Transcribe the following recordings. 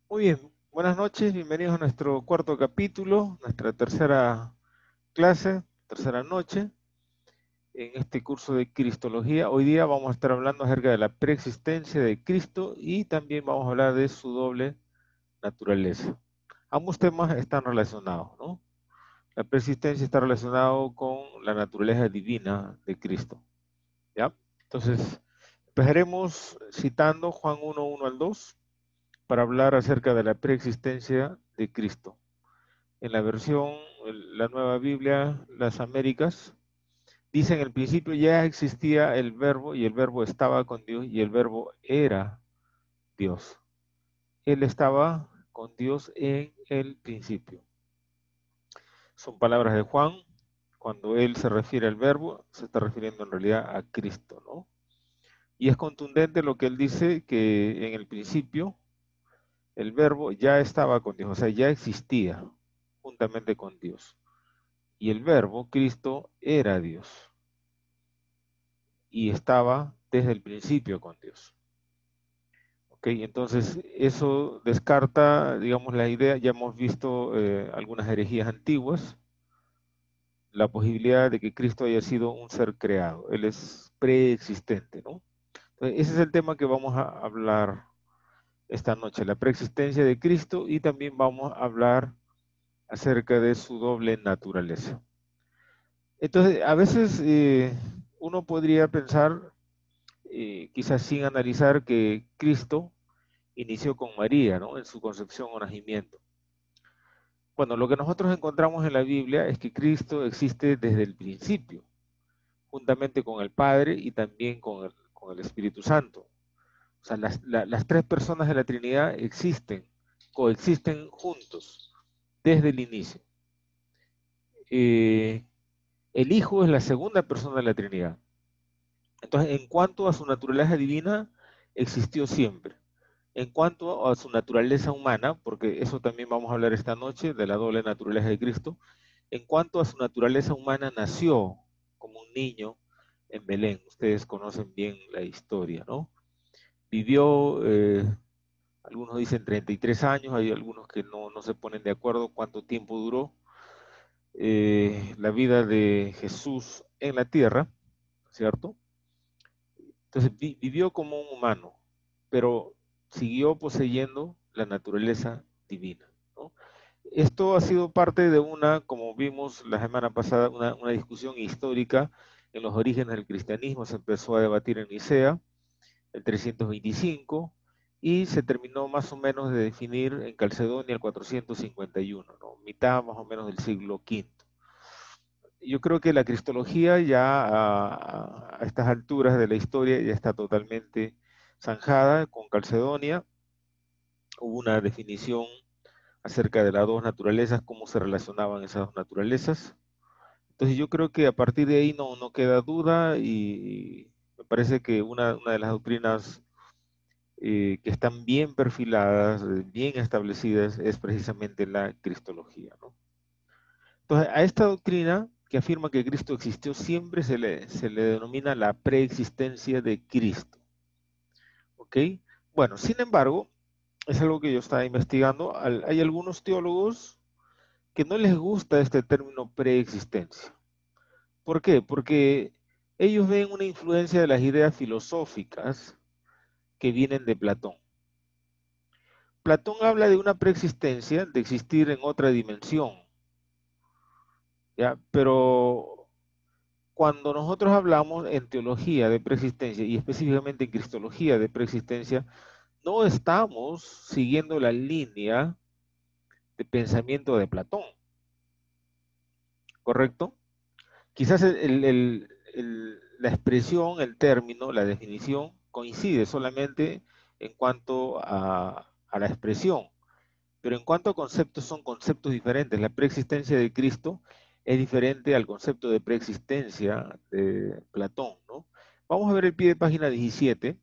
Muy bien, buenas noches, bienvenidos a nuestro cuarto capítulo, nuestra tercera clase, tercera noche en este curso de Cristología. Hoy día vamos a estar hablando acerca de la preexistencia de Cristo y también vamos a hablar de su doble naturaleza. Ambos temas están relacionados, ¿no? La preexistencia está relacionado con la naturaleza divina de Cristo, ¿ya? Entonces, empezaremos citando Juan 1:1 al 2 para hablar acerca de la preexistencia de Cristo. En la versión, la Nueva Biblia, las Américas, dice en el principio ya existía el verbo y el verbo estaba con Dios y el verbo era Dios. Él estaba con Dios en el principio. Son palabras de Juan. Cuando él se refiere al verbo, se está refiriendo en realidad a Cristo, ¿no? Y es contundente lo que él dice, que en el principio el verbo ya estaba con Dios, o sea, ya existía juntamente con Dios. Y el verbo, Cristo, era Dios y estaba desde el principio con Dios. ¿Ok? Entonces, eso descarta, digamos, la idea, ya hemos visto algunas herejías antiguas, la posibilidad de que Cristo haya sido un ser creado. Él es preexistente, ¿no? Entonces, ese es el tema que vamos a hablar esta noche, la preexistencia de Cristo, y también vamos a hablar acerca de su doble naturaleza. Entonces, a veces uno podría pensar, quizás sin analizar, que Cristo inició con María, ¿no? En su concepción o nacimiento. Bueno, lo que nosotros encontramos en la Biblia es que Cristo existe desde el principio, juntamente con el Padre y también con el Espíritu Santo. O sea, las tres personas de la Trinidad existen, coexisten juntos desde el inicio. Eh, el Hijo es la segunda persona de la Trinidad. Entonces, en cuanto a su naturaleza divina, existió siempre. En cuanto a su naturaleza humana, porque eso también vamos a hablar esta noche, de la doble naturaleza de Cristo, en cuanto a su naturaleza humana, nació como un niño en Belén. Ustedes conocen bien la historia, ¿no? Vivió, algunos dicen 33 años, hay algunos que no se ponen de acuerdo cuánto tiempo duró la vida de Jesús en la tierra, ¿cierto? Entonces vivió como un humano, pero siguió poseyendo la naturaleza divina, ¿no? Esto ha sido parte de una, como vimos la semana pasada, una discusión histórica en los orígenes del cristianismo. Se empezó a debatir en Nicea, el 325, y se terminó más o menos de definir en Calcedonia el 451, ¿no? Mitad más o menos del siglo V. Yo creo que la cristología ya a estas alturas de la historia ya está totalmente zanjada con Calcedonia. Hubo una definición acerca de las dos naturalezas, cómo se relacionaban esas dos naturalezas. Entonces yo creo que a partir de ahí no queda duda y me parece que una de las doctrinas que están bien perfiladas, bien establecidas, es precisamente la cristología, ¿no? Entonces, a esta doctrina que afirma que Cristo existió siempre se le denomina la preexistencia de Cristo. ¿Ok? Bueno, sin embargo, es algo que yo estaba investigando. Hay algunos teólogos que no les gusta este término preexistencia. ¿Por qué? Porque ellos ven una influencia de las ideas filosóficas que vienen de Platón. Platón habla de una preexistencia, de existir en otra dimensión, ¿ya? Pero cuando nosotros hablamos en teología de preexistencia y específicamente en cristología de preexistencia, no estamos siguiendo la línea de pensamiento de Platón, ¿correcto? Quizás la expresión, el término, la definición coincide solamente en cuanto a la expresión, pero en cuanto a conceptos son conceptos diferentes. La preexistencia de Cristo es diferente al concepto de preexistencia de Platón, ¿no? Vamos a ver el pie de página 17.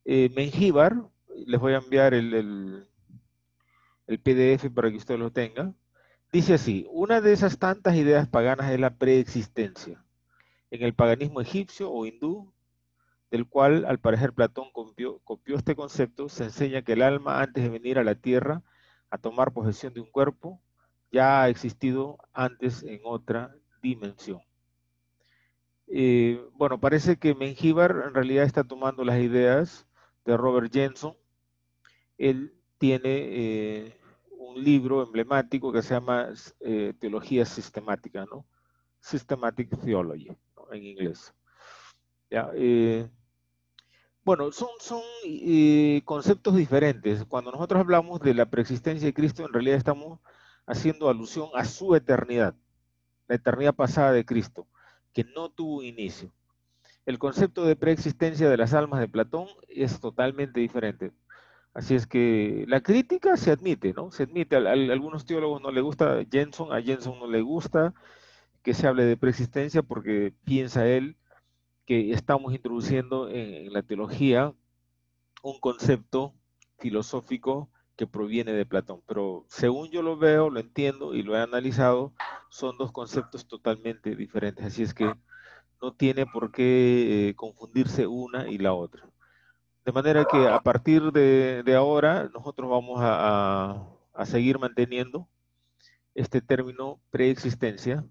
Mengíbar, les voy a enviar el PDF para que usted lo tenga. Dice así: una de esas tantas ideas paganas es la preexistencia. En el paganismo egipcio o hindú del cual al parecer Platón copió este concepto, se enseña que el alma antes de venir a la tierra a tomar posesión de un cuerpo, ya ha existido antes en otra dimensión. Bueno, parece que Mengíbar en realidad está tomando las ideas de Robert Jenson. Él tiene un libro emblemático que se llama Teología Sistemática, ¿no? Systematic Theology, ¿no? En inglés. ¿Ya? Bueno, son conceptos diferentes. Cuando nosotros hablamos de la preexistencia de Cristo, en realidad estamos haciendo alusión a su eternidad, la eternidad pasada de Cristo, que no tuvo inicio. El concepto de preexistencia de las almas de Platón es totalmente diferente. Así es que la crítica se admite, ¿no? Se admite. A algunos teólogos no le gusta a Jenson no le gusta que se hable de preexistencia porque piensa él que estamos introduciendo en la teología un concepto filosófico que proviene de Platón. Pero según yo lo veo, lo entiendo y lo he analizado, son dos conceptos totalmente diferentes. Así es que no tiene por qué confundirse una y la otra. De manera que a partir de ahora nosotros vamos a seguir manteniendo este término preexistencia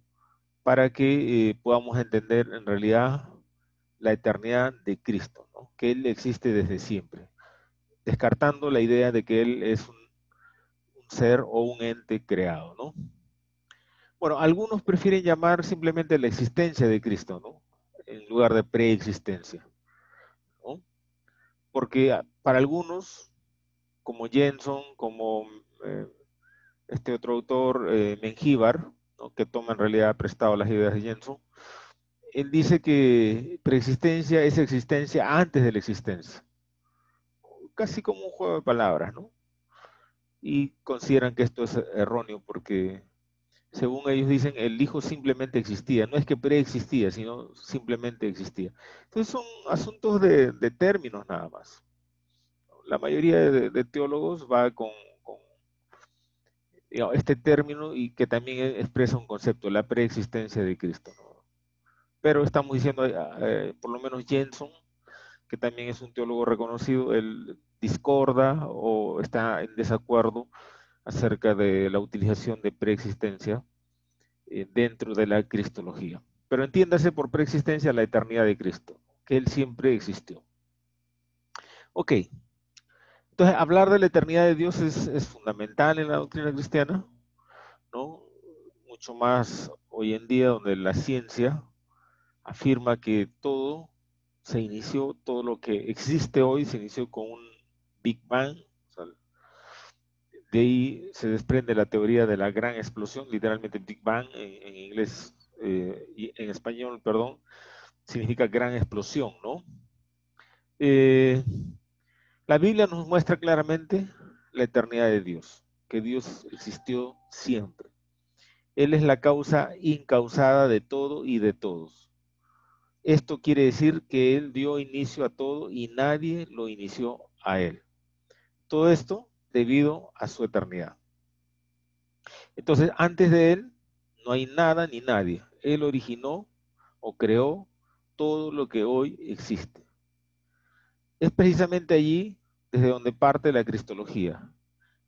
para que podamos entender en realidad la eternidad de Cristo, ¿no? Que Él existe desde siempre, descartando la idea de que Él es un ser o un ente creado, ¿no? Bueno, algunos prefieren llamar simplemente la existencia de Cristo, ¿no? En lugar de preexistencia, ¿no? Porque para algunos, como Jenson, como eh, este otro autor, Mengíbar, ¿no? Que toma en realidad prestado las ideas de Jenson, él dice que preexistencia es existencia antes de la existencia, casi como un juego de palabras, ¿no? Y consideran que esto es erróneo porque, según ellos dicen, el Hijo simplemente existía, no es que preexistía, sino simplemente existía. Entonces son asuntos de términos nada más. La mayoría de teólogos va con digamos, este término y que también expresa un concepto, la preexistencia de Cristo, ¿no? Pero estamos diciendo, por lo menos Jenson, que también es un teólogo reconocido, él discorda o está en desacuerdo acerca de la utilización de preexistencia dentro de la cristología. Pero entiéndase por preexistencia la eternidad de Cristo, que Él siempre existió. Ok, entonces hablar de la eternidad de Dios es fundamental en la doctrina cristiana, ¿no? Mucho más hoy en día donde la ciencia afirma que todo se inició, todo lo que existe hoy se inició con un Big Bang. O sea, de ahí se desprende la teoría de la gran explosión, literalmente Big Bang en inglés y en español, perdón, significa gran explosión, ¿no? Eh, la Biblia nos muestra claramente la eternidad de Dios, que Dios existió siempre. Él es la causa incausada de todo y de todos. Esto quiere decir que Él dio inicio a todo y nadie lo inició a Él. Todo esto debido a su eternidad. Entonces, antes de Él no hay nada ni nadie. Él originó o creó todo lo que hoy existe. Es precisamente allí desde donde parte la cristología.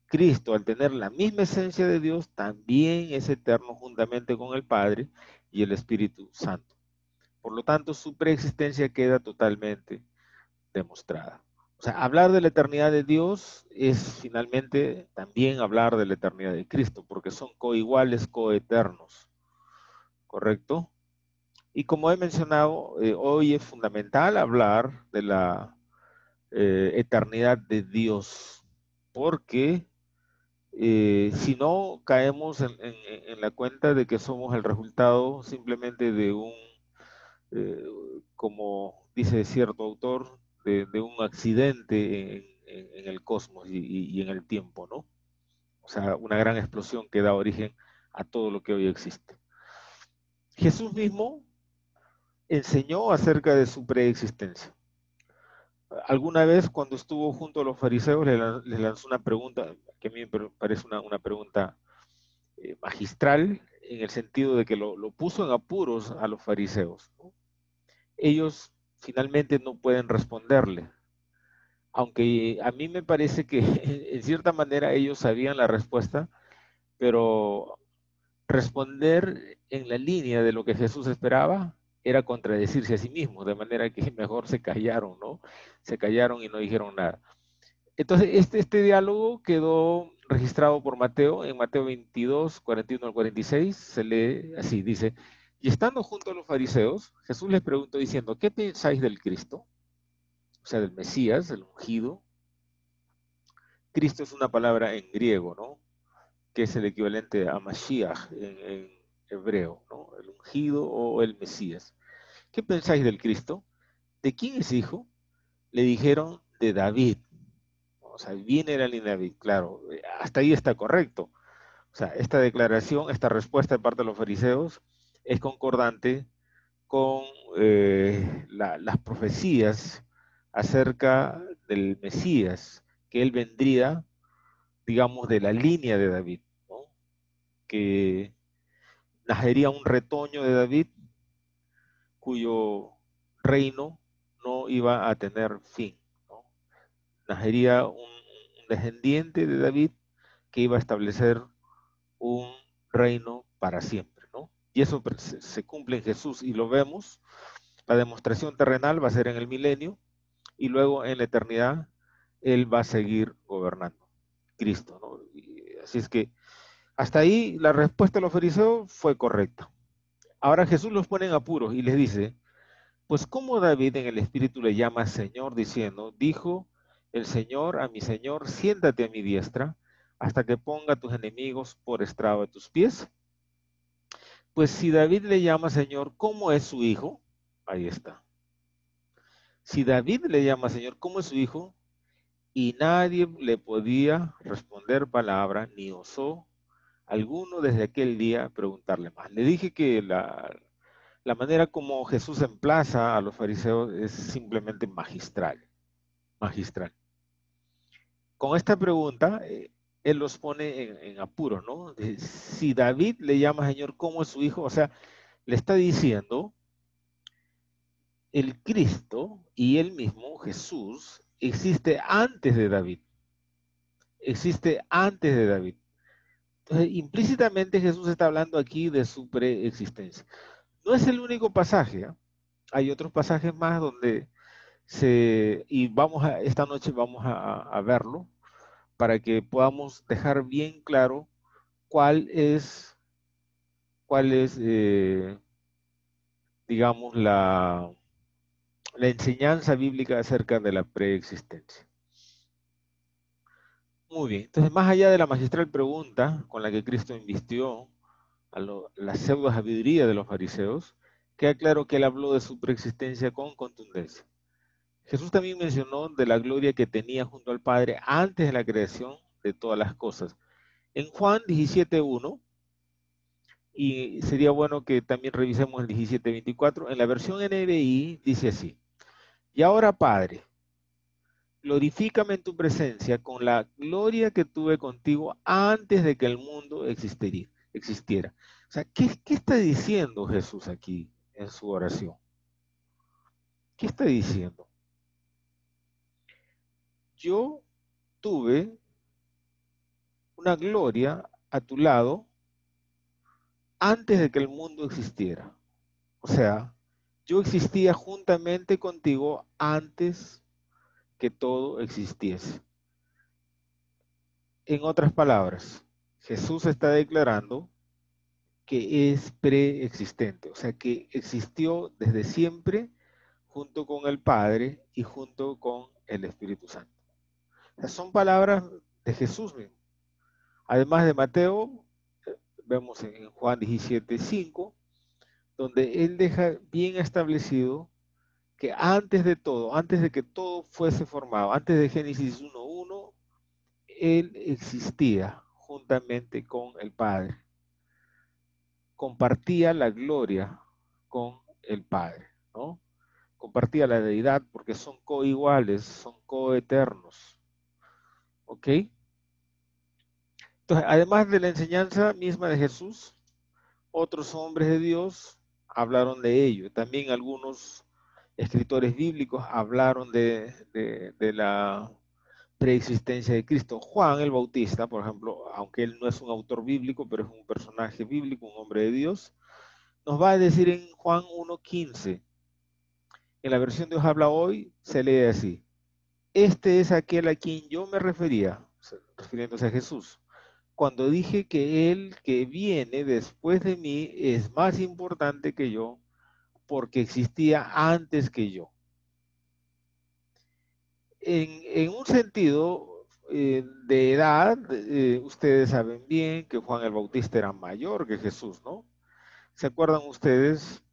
Cristo, al tener la misma esencia de Dios, también es eterno juntamente con el Padre y el Espíritu Santo. Por lo tanto, su preexistencia queda totalmente demostrada. O sea, hablar de la eternidad de Dios es finalmente también hablar de la eternidad de Cristo, porque son coiguales, coeternos, ¿correcto? Y como he mencionado, hoy es fundamental hablar de la eternidad de Dios, porque si no caemos en la cuenta de que somos el resultado simplemente de un, eh, como dice cierto autor, de un accidente en el cosmos y en el tiempo, ¿no? O sea, una gran explosión que da origen a todo lo que hoy existe. Jesús mismo enseñó acerca de su preexistencia. Alguna vez cuando estuvo junto a los fariseos les lanzó una pregunta que a mí me parece una pregunta magistral en el sentido de que lo puso en apuros a los fariseos, ¿no? Ellos finalmente no pueden responderle. Aunque a mí me parece que en cierta manera ellos sabían la respuesta, pero responder en la línea de lo que Jesús esperaba era contradecirse a sí mismo, de manera que mejor se callaron, ¿no? Se callaron y no dijeron nada. Entonces, este diálogo quedó registrado por Mateo, en Mateo 22, 41 al 46, se lee así, dice, y estando junto a los fariseos, Jesús les preguntó diciendo, ¿qué pensáis del Cristo? O sea, del Mesías, del ungido. Cristo es una palabra en griego, ¿no? Que es el equivalente a Mashiach en hebreo, ¿no? El ungido o el Mesías. ¿Qué pensáis del Cristo? ¿De quién es hijo? Le dijeron de David. O sea, viene la línea de David, claro, hasta ahí está correcto. O sea, esta declaración, esta respuesta de parte de los fariseos es concordante con las profecías acerca del Mesías, que él vendría, digamos, de la línea de David, ¿no? Que nacería un retoño de David cuyo reino no iba a tener fin, ¿no? Nacería un descendiente de David que iba a establecer un reino para siempre, ¿no? Y eso se cumple en Jesús y lo vemos. La demostración terrenal va a ser en el milenio y luego en la eternidad Él va a seguir gobernando, Cristo, ¿no? Y así es que hasta ahí la respuesta de los fariseos fue correcta. Ahora Jesús los pone en apuros y les dice, pues ¿cómo David en el Espíritu le llama Señor diciendo, dijo el Señor a mi Señor, siéntate a mi diestra hasta que ponga a tus enemigos por estrado de tus pies? Pues si David le llama Señor, ¿cómo es su hijo? Ahí está. Si David le llama Señor, ¿cómo es su hijo? Y nadie le podía responder palabra, ni osó alguno desde aquel día preguntarle más. Le dije que la manera como Jesús emplaza a los fariseos es simplemente magistral, magistral. Con esta pregunta, él los pone en apuro, ¿no? Si David le llama Señor, ¿cómo es su hijo? O sea, le está diciendo, el Cristo y él mismo, Jesús, existe antes de David, existe antes de David. Entonces, implícitamente Jesús está hablando aquí de su preexistencia. No es el único pasaje, ¿eh? Hay otros pasajes más donde y esta noche vamos a verlo para que podamos dejar bien claro cuál es, digamos, la enseñanza bíblica acerca de la preexistencia. Muy bien, entonces más allá de la magistral pregunta con la que Cristo invistió la pseudo sabiduría de los fariseos, queda claro que él habló de su preexistencia con contundencia. Jesús también mencionó de la gloria que tenía junto al Padre antes de la creación de todas las cosas. En Juan 17:1, y sería bueno que también revisemos el 17:24, en la versión NBI dice así, y ahora Padre, glorifícame en tu presencia con la gloria que tuve contigo antes de que el mundo existiera. O sea, ¿qué está diciendo Jesús aquí en su oración? ¿Qué está diciendo? Yo tuve una gloria a tu lado antes de que el mundo existiera. O sea, yo existía juntamente contigo antes que todo existiese. En otras palabras, Jesús está declarando que es preexistente, o sea, que existió desde siempre junto con el Padre y junto con el Espíritu Santo. O sea, son palabras de Jesús mismo. Además de Mateo, vemos en Juan 17:5, donde él deja bien establecido que antes de todo, antes de que todo fuese formado, antes de Génesis 1:1, él existía juntamente con el Padre. Compartía la gloria con el Padre, ¿no? Compartía la deidad porque son coiguales, son coeternos. ¿Ok? Entonces, además de la enseñanza misma de Jesús, otros hombres de Dios hablaron de ello. También algunos escritores bíblicos hablaron de la preexistencia de Cristo. Juan el Bautista, por ejemplo, aunque él no es un autor bíblico, pero es un personaje bíblico, un hombre de Dios, nos va a decir en Juan 1:15, en la versión de Dios habla hoy, se lee así: este es aquel a quien yo me refería, refiriéndose a Jesús, cuando dije que él que viene después de mí es más importante que yo, porque existía antes que yo. En un sentido de edad, ustedes saben bien que Juan el Bautista era mayor que Jesús, ¿no? ¿Se acuerdan ustedes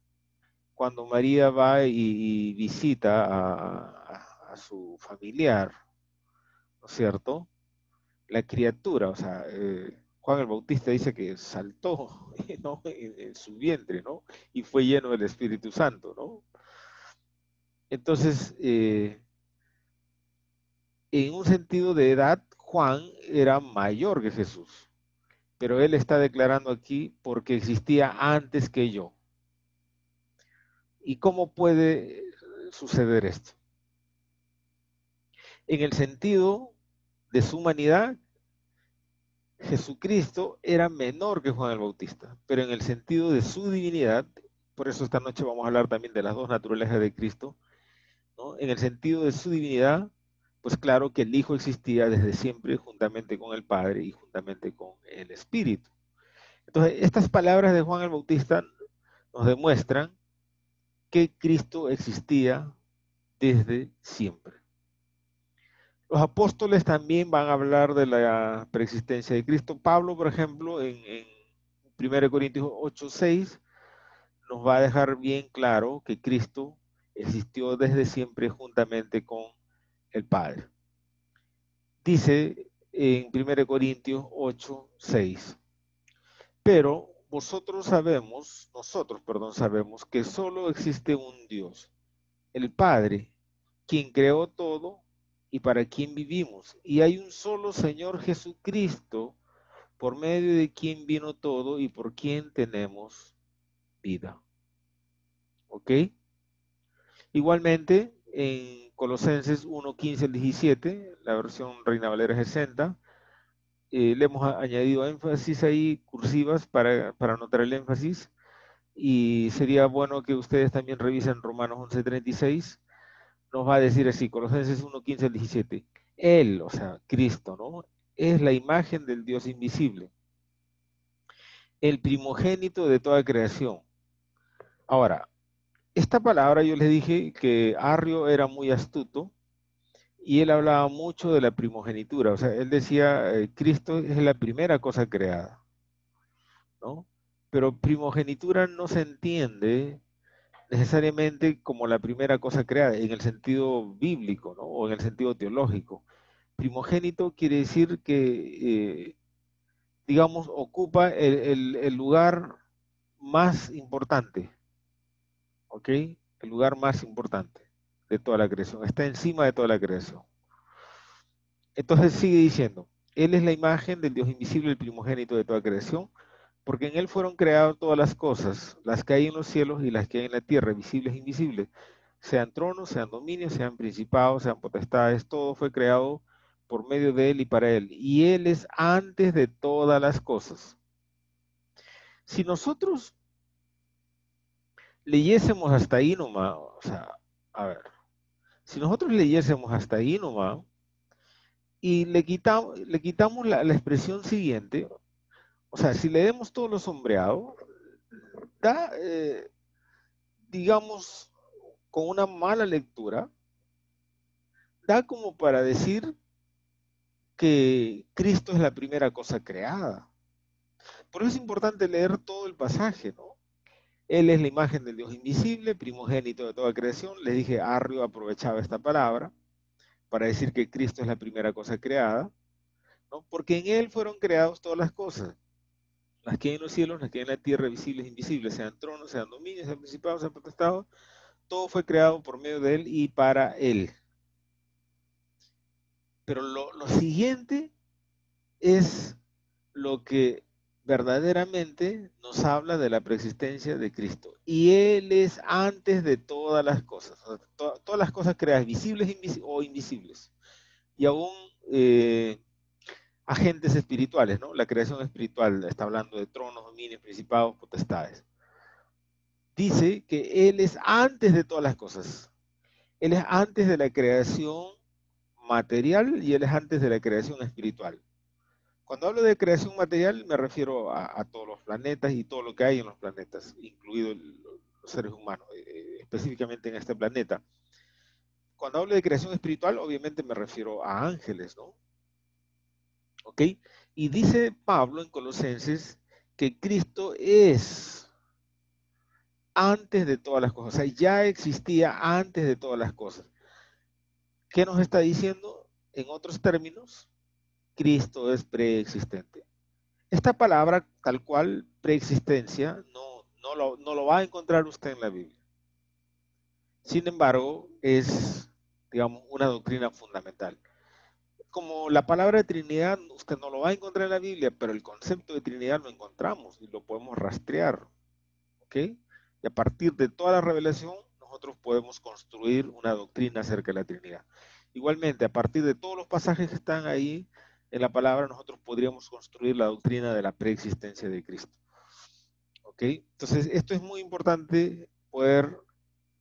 cuando María va y visita a su familiar, ¿no es cierto? La criatura, o sea, Juan el Bautista dice que saltó, ¿no? En su vientre, ¿no? Y fue lleno del Espíritu Santo, ¿no? Entonces, en un sentido de edad, Juan era mayor que Jesús, pero él está declarando aquí porque existía antes que yo. ¿Y cómo puede suceder esto? En el sentido de su humanidad, Jesucristo era menor que Juan el Bautista, pero en el sentido de su divinidad, por eso esta noche vamos a hablar también de las dos naturalezas de Cristo, ¿no? En el sentido de su divinidad, pues claro que el Hijo existía desde siempre juntamente con el Padre y juntamente con el Espíritu. Entonces, estas palabras de Juan el Bautista nos demuestran que Cristo existía desde siempre. Los apóstoles también van a hablar de la preexistencia de Cristo. Pablo, por ejemplo, en 1 Corintios 8:6, nos va a dejar bien claro que Cristo existió desde siempre juntamente con el Padre. Dice en 1 Corintios 8:6, pero nosotros sabemos que solo existe un Dios, el Padre, quien creó todo y para quien vivimos. Y hay un solo Señor Jesucristo, por medio de quien vino todo y por quien tenemos vida. ¿Ok? Igualmente, en Colosenses 1:15 al 17, la versión Reina Valera 60, le hemos añadido énfasis ahí, cursivas, para notar el énfasis. Y sería bueno que ustedes también revisen Romanos 11:36. Nos va a decir así, Colosenses 1:15 al 17. Él, o sea, Cristo, ¿no? Es la imagen del Dios invisible, el primogénito de toda creación. Ahora, esta palabra yo les dije que Arrio era muy astuto y él hablaba mucho de la primogenitura, o sea, él decía, Cristo es la primera cosa creada, ¿no? Pero primogenitura no se entiende necesariamente como la primera cosa creada, en el sentido bíblico, ¿no? O en el sentido teológico. Primogénito quiere decir que, digamos, ocupa el lugar más importante, ¿ok? El lugar más importante de toda la creación, está encima de toda la creación. Entonces sigue diciendo, Él es la imagen del Dios invisible, el primogénito de toda creación, porque en Él fueron creadas todas las cosas, las que hay en los cielos y las que hay en la tierra, visibles e invisibles, sean tronos, sean dominios, sean principados, sean potestades, todo fue creado por medio de Él y para Él. Y Él es antes de todas las cosas. Si nosotros leyésemos hasta ahí nomás, o sea, a ver, si nosotros leyésemos hasta ahí nomás y le quitamos la expresión siguiente, o sea, si leemos todo lo sombreado, da, digamos, con una mala lectura, da como para decir que Cristo es la primera cosa creada. Por eso es importante leer todo el pasaje, ¿no? Él es la imagen del Dios invisible, primogénito de toda creación. Les dije, Arrio aprovechaba esta palabra para decir que Cristo es la primera cosa creada, ¿no? Porque en Él fueron creadas todas las cosas, las que hay en los cielos, las que hay en la tierra, visibles e invisibles, sean tronos, sean dominios, sean principados, sean potestados, todo fue creado por medio de Él y para Él. Pero lo siguiente es lo que verdaderamente nos habla de la preexistencia de Cristo. Y Él es antes de todas las cosas, o sea, todas las cosas creadas, visibles o invisibles. Y aún agentes espirituales, ¿no? La creación espiritual está hablando de tronos, dominios, principados, potestades. Dice que Él es antes de todas las cosas. Él es antes de la creación material y Él es antes de la creación espiritual. Cuando hablo de creación material me refiero a todos los planetas y todo lo que hay en los planetas, incluidos los seres humanos, específicamente en este planeta. Cuando hablo de creación espiritual, obviamente me refiero a ángeles, ¿no? ¿Ok? Y dice Pablo en Colosenses que Cristo es antes de todas las cosas, o sea, ya existía antes de todas las cosas. ¿Qué nos está diciendo? En otros términos, Cristo es preexistente. Esta palabra, tal cual, preexistencia, no lo va a encontrar usted en la Biblia. Sin embargo, es, digamos, una doctrina fundamental. Como la palabra de Trinidad, usted no lo va a encontrar en la Biblia, pero el concepto de Trinidad lo encontramos y lo podemos rastrear. ¿Ok? Y a partir de toda la revelación, nosotros podemos construir una doctrina acerca de la Trinidad. Igualmente, a partir de todos los pasajes que están ahí en la palabra, nosotros podríamos construir la doctrina de la preexistencia de Cristo. ¿Ok? Entonces, esto es muy importante poder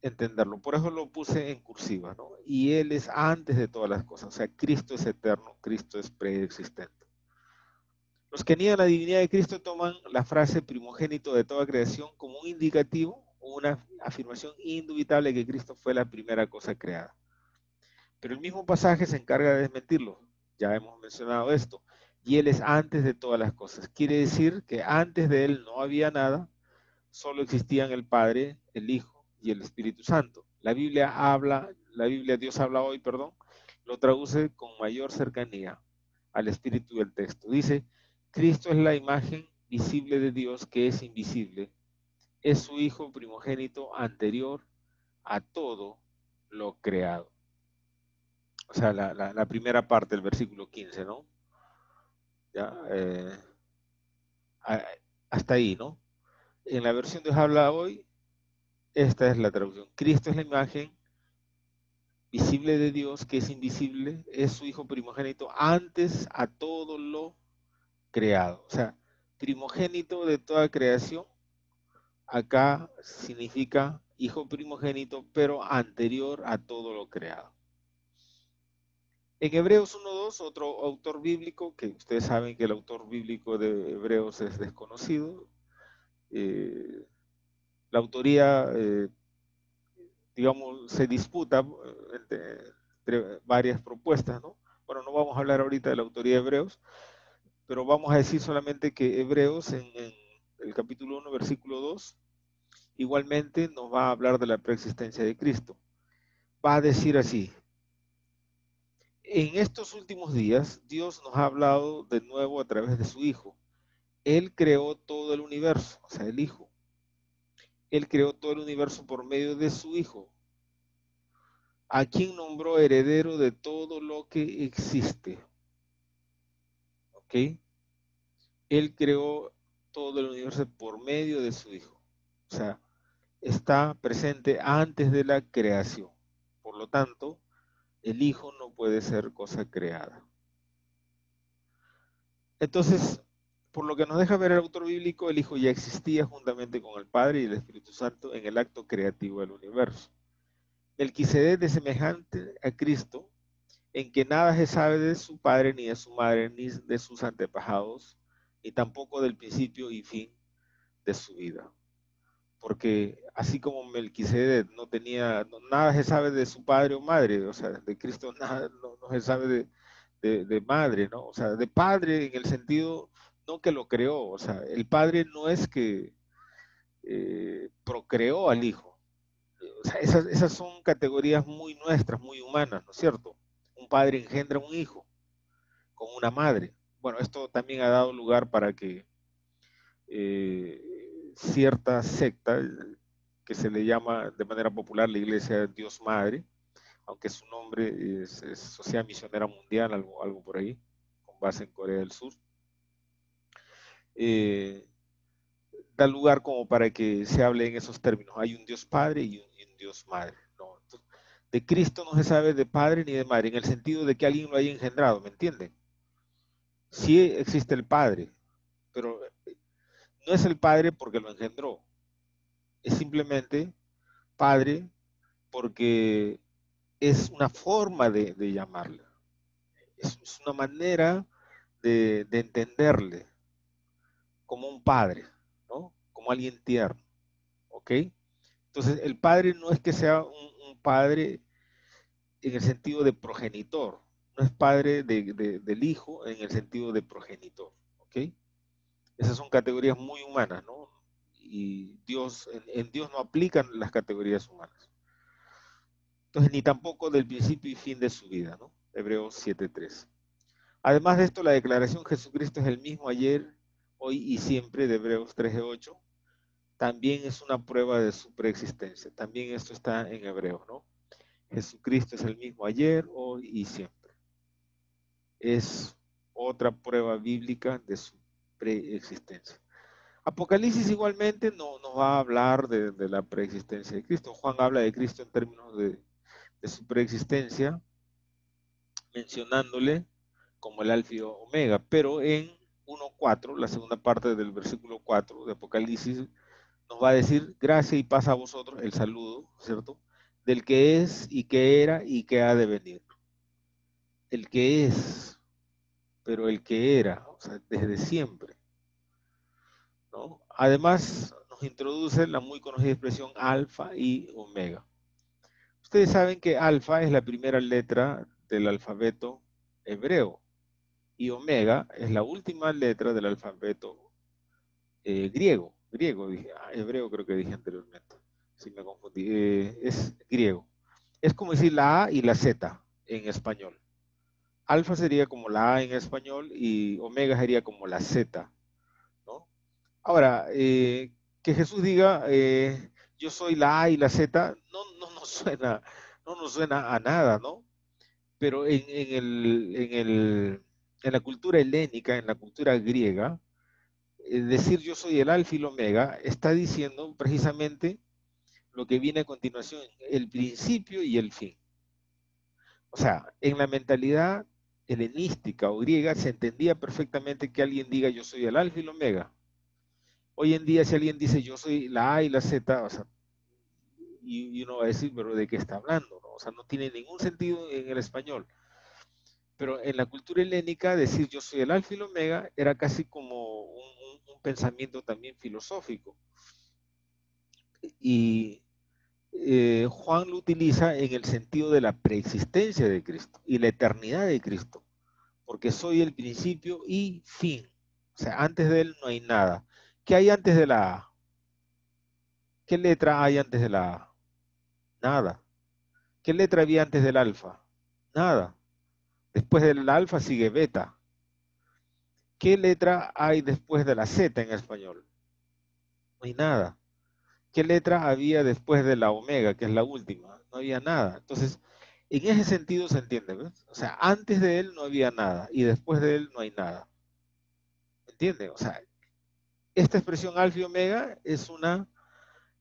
entenderlo. Por eso lo puse en cursiva, ¿no? Y Él es antes de todas las cosas. O sea, Cristo es eterno, Cristo es preexistente. Los que niegan la divinidad de Cristo toman la frase primogénito de toda creación como un indicativo o una afirmación indubitable que Cristo fue la primera cosa creada. Pero el mismo pasaje se encarga de desmentirlo. Ya hemos mencionado esto. Y Él es antes de todas las cosas. Quiere decir que antes de Él no había nada, solo existían el Padre, el Hijo y el Espíritu Santo. La Biblia Dios habla hoy, perdón, lo traduce con mayor cercanía al espíritu del texto. Dice, Cristo es la imagen visible de Dios que es invisible. Es su Hijo primogénito anterior a todo lo creado. O sea, la primera parte del versículo 15, ¿no? Ya, hasta ahí, ¿no? En la versión de Dios habla hoy, esta es la traducción. Cristo es la imagen visible de Dios, que es invisible, es su Hijo primogénito antes a todo lo creado. O sea, primogénito de toda creación, acá significa Hijo primogénito, pero anterior a todo lo creado. En Hebreos 1.2, otro autor bíblico, que ustedes saben que el autor bíblico de Hebreos es desconocido, la autoría digamos, se disputa entre varias propuestas, ¿no? Bueno, no vamos a hablar ahorita de la autoría de Hebreos, pero vamos a decir solamente que Hebreos en el capítulo 1, versículo 2, igualmente nos va a hablar de la preexistencia de Cristo. Va a decir así, en estos últimos días Dios nos ha hablado de nuevo a través de su Hijo. Él creó todo el universo, o sea, el Hijo. Él creó todo el universo por medio de su Hijo, a quien nombró heredero de todo lo que existe. ¿Ok? Él creó todo el universo por medio de su Hijo. O sea, está presente antes de la creación. Por lo tanto, el Hijo no puede ser cosa creada. Entonces, por lo que nos deja ver el autor bíblico, el Hijo ya existía juntamente con el Padre y el Espíritu Santo en el acto creativo del universo. Melquisedec es semejante a Cristo en que nada se sabe de su padre, ni de su madre, ni de sus antepasados, ni tampoco del principio y fin de su vida. Porque así como Melquisedec no tenía, nada se sabe de su padre o madre, o sea, de Cristo nada, no se sabe de madre, ¿no? O sea, de padre en el sentido, no que lo creó, o sea, el padre no es que procreó al hijo. O sea, esas son categorías muy nuestras, muy humanas, ¿no es cierto? Un padre engendra un hijo con una madre. Bueno, esto también ha dado lugar para que cierta secta, que se le llama de manera popular la Iglesia Dios Madre, aunque su nombre es Sociedad Misionera Mundial, algo por ahí, con base en Corea del Sur, eh, da lugar como para que se hable en esos términos. Hay un Dios Padre y un Dios Madre, ¿no? Entonces, de Cristo no se sabe de Padre ni de Madre, en el sentido de que alguien lo haya engendrado, ¿me entienden? Sí existe el Padre, pero no es el Padre porque lo engendró, es simplemente Padre porque es una forma de llamarle, es una manera de entenderle como un padre, ¿no? Como alguien tierno, ¿ok? Entonces, el padre no es que sea un padre en el sentido de progenitor, no es padre del hijo en el sentido de progenitor, ¿ok? Esas son categorías muy humanas, ¿no? Y Dios, en Dios no aplican las categorías humanas. Entonces, ni tampoco del principio y fin de su vida, ¿no? Hebreos 7:3. Además de esto, la declaración Jesucristo es el mismo ayer, hoy y siempre de Hebreos 13:8 también es una prueba de su preexistencia. También esto está en Hebreos, ¿no? Jesucristo es el mismo ayer, hoy y siempre. Es otra prueba bíblica de su preexistencia. Apocalipsis igualmente no nos va a hablar de la preexistencia de Cristo. Juan habla de Cristo en términos de su preexistencia, mencionándole como el alfa y omega, pero en 1:4, la segunda parte del versículo 4 de Apocalipsis, nos va a decir gracia y paz a vosotros, el saludo, ¿cierto? Del que es y que era y que ha de venir. El que es, pero el que era, o sea, desde siempre, ¿no? Además, nos introduce la muy conocida expresión alfa y omega. Ustedes saben que alfa es la primera letra del alfabeto hebreo y omega es la última letra del alfabeto griego dije, hebreo creo que dije anteriormente, si me confundí, es griego. Es como decir la A y la Z en español. Alfa sería como la A en español y omega sería como la Z, ¿no? Ahora, que Jesús diga, yo soy la A y la Z, no nos suena a nada, ¿no? Pero en la cultura helénica, en la cultura griega, decir yo soy el alfa y el omega está diciendo precisamente lo que viene a continuación, el principio y el fin. O sea, en la mentalidad helenística o griega se entendía perfectamente que alguien diga yo soy el alfa y el omega. Hoy en día si alguien dice yo soy la A y la Z, o sea, y uno va a decir, pero ¿de qué está hablando? ¿No? O sea, no tiene ningún sentido en el español. Pero en la cultura helénica decir yo soy el alfa y el omega era casi como un pensamiento también filosófico. Y Juan lo utiliza en el sentido de la preexistencia de Cristo y la eternidad de Cristo, porque soy el principio y fin. O sea, antes de él no hay nada. ¿Qué hay antes de la A? ¿Qué letra hay antes de la A? Nada. ¿Qué letra había antes del alfa? Nada. Después del alfa sigue beta. ¿Qué letra hay después de la Z en español? No hay nada. ¿Qué letra había después de la omega, que es la última? No había nada. Entonces, en ese sentido se entiende, ¿ves? O sea, antes de él no había nada y después de él no hay nada. ¿Entiende? O sea, esta expresión alfa y omega es una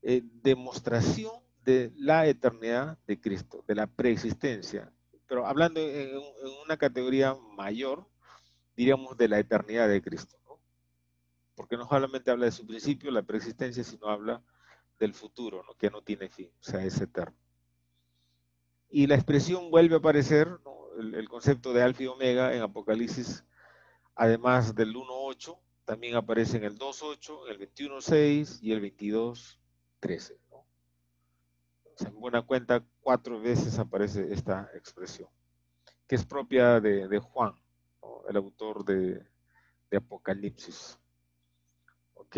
demostración de la eternidad de Cristo, de la preexistencia. Pero hablando en una categoría mayor, diríamos de la eternidad de Cristo, ¿no? Porque no solamente habla de su principio, la preexistencia, sino habla del futuro, ¿no? Que no tiene fin, o sea, es eterno. Y la expresión vuelve a aparecer, ¿no? El concepto de alfa y omega en Apocalipsis, además del 1:8, también aparece en el 2:8, en el 21:6 y el 22:13, ¿no? O sea, en buena cuenta, 4 veces aparece esta expresión, que es propia de Juan, ¿no? El autor de Apocalipsis. ¿Ok?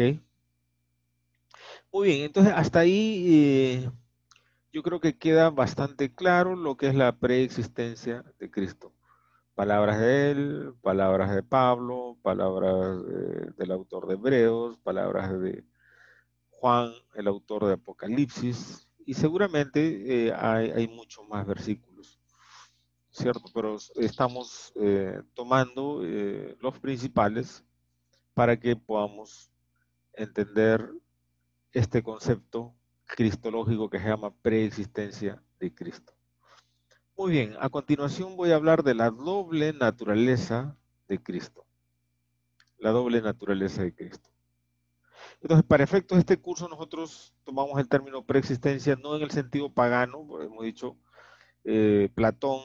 Muy bien, entonces hasta ahí yo creo que queda bastante claro lo que es la preexistencia de Cristo. Palabras de él, palabras de Pablo, palabras del autor de Hebreos, palabras de Juan, el autor de Apocalipsis, y seguramente hay muchos más versículos, ¿cierto? Pero estamos tomando los principales para que podamos entender este concepto cristológico que se llama preexistencia de Cristo. Muy bien, a continuación voy a hablar de la doble naturaleza de Cristo. La doble naturaleza de Cristo. Entonces, para efectos de este curso, nosotros tomamos el término preexistencia no en el sentido pagano, porque hemos dicho, Platón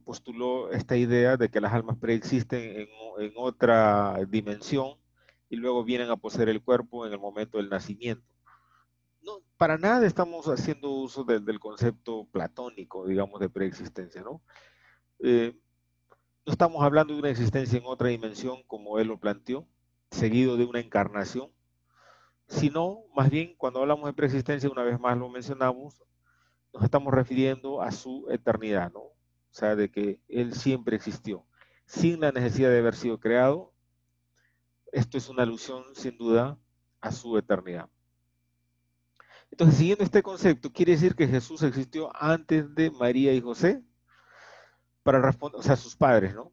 postuló esta idea de que las almas preexisten en otra dimensión y luego vienen a poseer el cuerpo en el momento del nacimiento. No, para nada estamos haciendo uso del concepto platónico, digamos, de preexistencia, ¿no? No estamos hablando de una existencia en otra dimensión, como él lo planteó, seguido de una encarnación, sino, más bien, cuando hablamos de preexistencia, una vez más lo mencionamos, nos estamos refiriendo a su eternidad, ¿no? O sea, de que él siempre existió, sin la necesidad de haber sido creado. Esto es una alusión, sin duda, a su eternidad. Entonces, siguiendo este concepto, quiere decir que Jesús existió antes de María y José, para responder, o sea, sus padres, ¿no?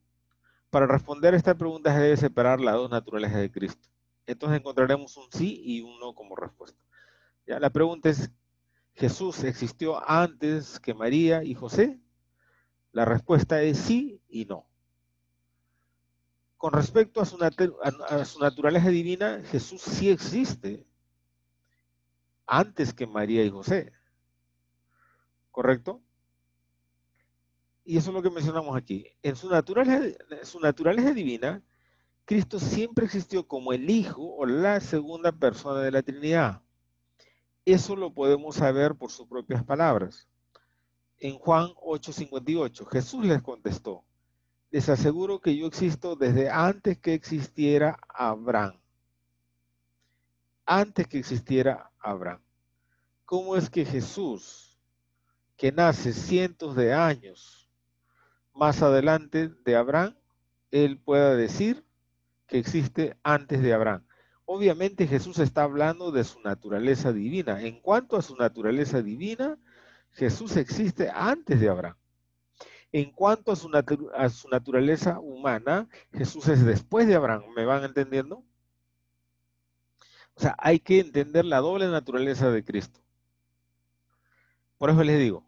Para responder esta pregunta se debe separar las dos naturalezas de Cristo. Entonces encontraremos un sí y un no como respuesta. Ya, la pregunta es, ¿Jesús existió antes que María y José? La respuesta es sí y no. Con respecto a su naturaleza divina, Jesús sí existe antes que María y José, ¿correcto? Y eso es lo que mencionamos aquí. En su naturaleza divina, Cristo siempre existió como el Hijo o la segunda persona de la Trinidad. Eso lo podemos saber por sus propias palabras. En Juan 8:58, Jesús les contestó, les aseguro que yo existo desde antes que existiera Abraham. Antes que existiera Abraham. ¿Cómo es que Jesús, que nace cientos de años más adelante de Abraham, él pueda decir que existe antes de Abraham? Obviamente Jesús está hablando de su naturaleza divina. En cuanto a su naturaleza divina, Jesús existe antes de Abraham. En cuanto a su naturaleza humana, Jesús es después de Abraham. ¿Me van entendiendo? O sea, hay que entender la doble naturaleza de Cristo. Por eso les digo,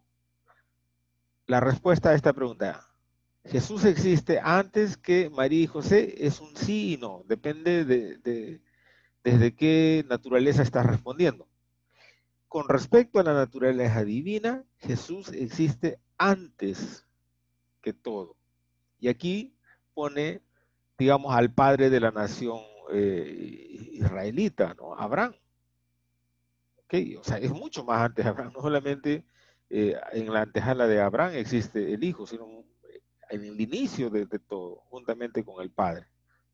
la respuesta a esta pregunta, ¿Jesús existe antes que María y José? Es un sí y no. Depende desde qué naturaleza estás respondiendo. Con respecto a la naturaleza divina, Jesús existe antes que todo. Y aquí pone, digamos, al padre de la nación israelita, ¿no? Abraham. ¿Okay? O sea, es mucho más antes de Abraham. No solamente en la antejala de Abraham existe el hijo, sino en el inicio de todo, juntamente con el padre.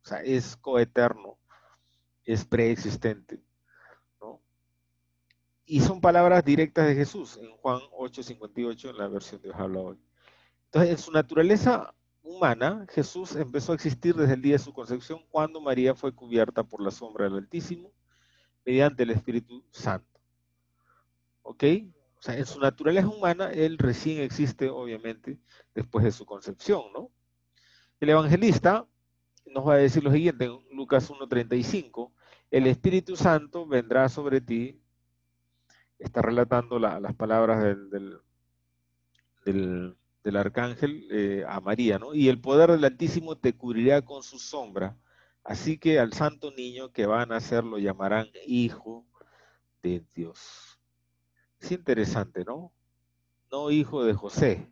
O sea, es coeterno, es preexistente, ¿no? Y son palabras directas de Jesús en Juan 8:58, en la versión de Dios habla hoy. Entonces, en su naturaleza humana, Jesús empezó a existir desde el día de su concepción, cuando María fue cubierta por la sombra del Altísimo, mediante el Espíritu Santo. ¿Ok? O sea, en su naturaleza humana, él recién existe, obviamente, después de su concepción, ¿no? El evangelista nos va a decir lo siguiente en Lucas 1:35, el Espíritu Santo vendrá sobre ti, está relatando las palabras del arcángel a María, ¿no? Y el poder del Altísimo te cubrirá con su sombra, así que al santo niño que va a nacer lo llamarán Hijo de Dios. Es interesante, ¿no? No hijo de José,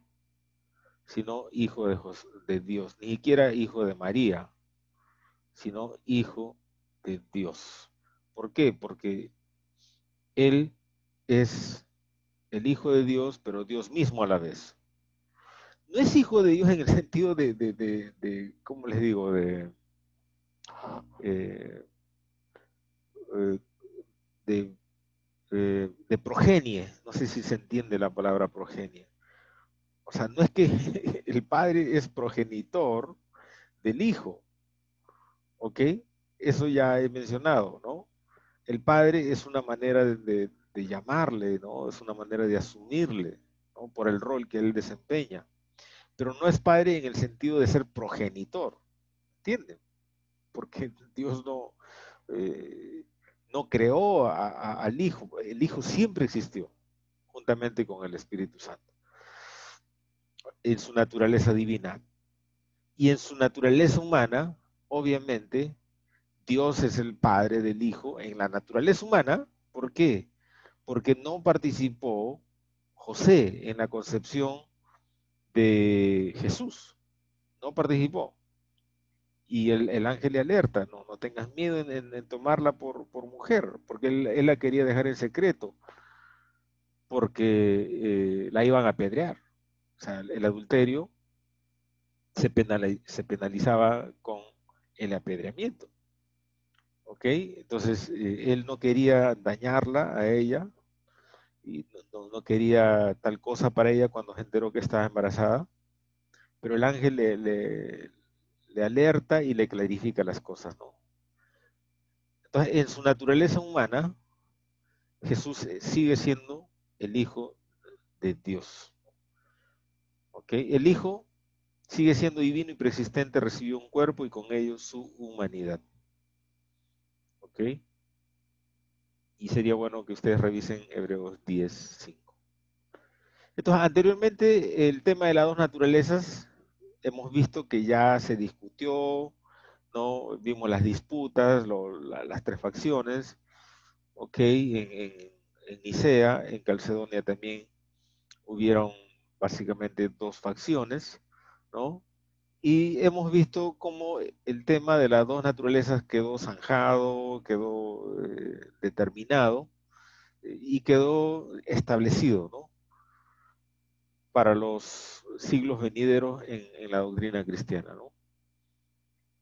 sino hijo de Dios, ni siquiera hijo de María, sino hijo de Dios. ¿Por qué? Porque Él es el Hijo de Dios, pero Dios mismo a la vez. No es hijo de Dios en el sentido ¿cómo les digo? Eh, eh, de, de progenie. No sé si se entiende la palabra progenie. O sea, no es que el Padre es progenitor del Hijo, ¿ok? Eso ya he mencionado, ¿no? El Padre es una manera de llamarle, ¿no? Es una manera de asumirle, ¿no? Por el rol que él desempeña. Pero no es Padre en el sentido de ser progenitor, ¿entienden? porque Dios no creó al Hijo. El Hijo siempre existió, juntamente con el Espíritu Santo, en su naturaleza divina. Y en su naturaleza humana, obviamente, Dios es el Padre del Hijo en la naturaleza humana. ¿Por qué? Porque no participó José en la concepción de Jesús. No participó. Y el ángel le alerta, no tengas miedo en tomarla por mujer, porque él la quería dejar en secreto, porque la iban a apedrear. O sea, el adulterio se penalizaba con el apedreamiento. ¿Ok? Entonces, él no quería dañarla a ella y no quería tal cosa para ella cuando se enteró que estaba embarazada, pero el ángel le alerta y le clarifica las cosas, ¿no? Entonces, en su naturaleza humana, Jesús sigue siendo el Hijo de Dios. ¿Ok? El Hijo sigue siendo divino y preexistente, recibió un cuerpo y con ello su humanidad. ¿Ok? Y sería bueno que ustedes revisen Hebreos 10:5. Entonces, anteriormente, el tema de las dos naturalezas, hemos visto que ya se discutió, ¿no? Vimos las disputas, las tres facciones, ¿ok? En Nicea, en Calcedonia también hubieron básicamente dos facciones, ¿no? Y hemos visto cómo el tema de las dos naturalezas quedó zanjado, quedó determinado y quedó establecido, ¿no? Para los siglos venideros en la doctrina cristiana, ¿no?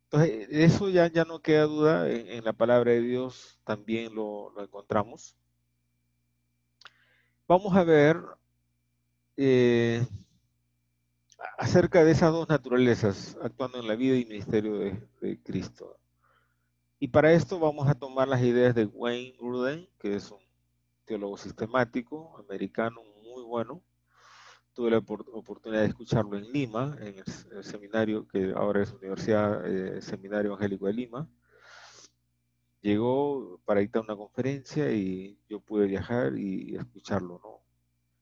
Entonces, eso ya no queda duda, en la palabra de Dios también lo encontramos. Vamos a ver eh, acerca de esas dos naturalezas actuando en la vida y ministerio de Cristo. Y para esto vamos a tomar las ideas de Wayne Grudem, que es un teólogo sistemático americano muy bueno. Tuve la oportunidad de escucharlo en Lima, en el seminario que ahora es Universidad Seminario Evangélico de Lima. Llegó para dictar una conferencia y yo pude viajar y escucharlo, ¿no?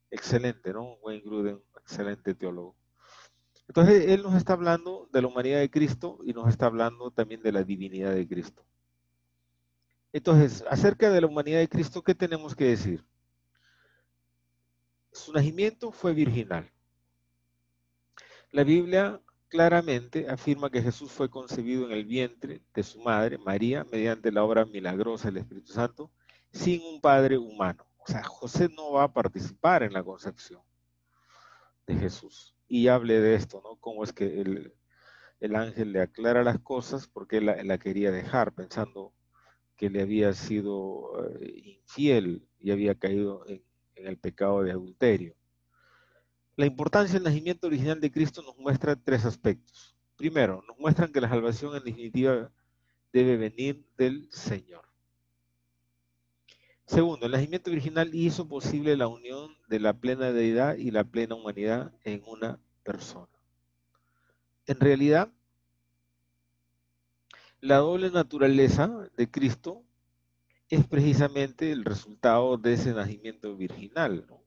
Excelente, ¿no? Wayne Grudem, excelente teólogo. Entonces, él nos está hablando de la humanidad de Cristo y nos está hablando también de la divinidad de Cristo. Entonces, acerca de la humanidad de Cristo, ¿qué tenemos que decir? Su nacimiento fue virginal. La Biblia claramente afirma que Jesús fue concebido en el vientre de su madre, María, mediante la obra milagrosa del Espíritu Santo, sin un padre humano. O sea, José no va a participar en la concepción de Jesús. Y hable de esto, ¿no? Cómo es que el ángel le aclara las cosas porque él la quería dejar, pensando que le había sido infiel y había caído en el pecado de adulterio. La importancia del nacimiento original de Cristo nos muestra tres aspectos. Primero, nos muestran que la salvación en definitiva debe venir del Señor. Segundo, el nacimiento original hizo posible la unión de la plena deidad y la plena humanidad en una persona. En realidad, la doble naturaleza de Cristo es precisamente el resultado de ese nacimiento virginal, ¿no?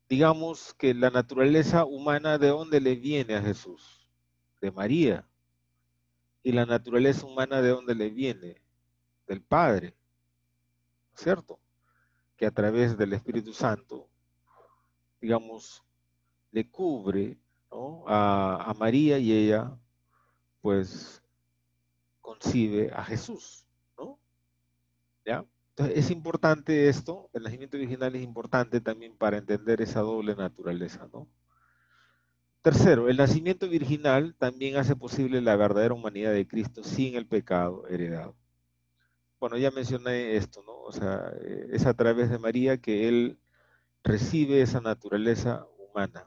Digamos que la naturaleza humana, ¿de dónde le viene a Jesús? De María. Y la naturaleza humana, ¿de dónde le viene? Del Padre, ¿cierto? Que a través del Espíritu Santo, digamos, le cubre, ¿no? a María y ella, pues, concibe a Jesús, ¿no? ¿Ya? Entonces, es importante esto, el nacimiento original es importante también para entender esa doble naturaleza, ¿no? Tercero, el nacimiento virginal también hace posible la verdadera humanidad de Cristo sin el pecado heredado. Bueno, ya mencioné esto, ¿no? O sea, es a través de María que Él recibe esa naturaleza humana,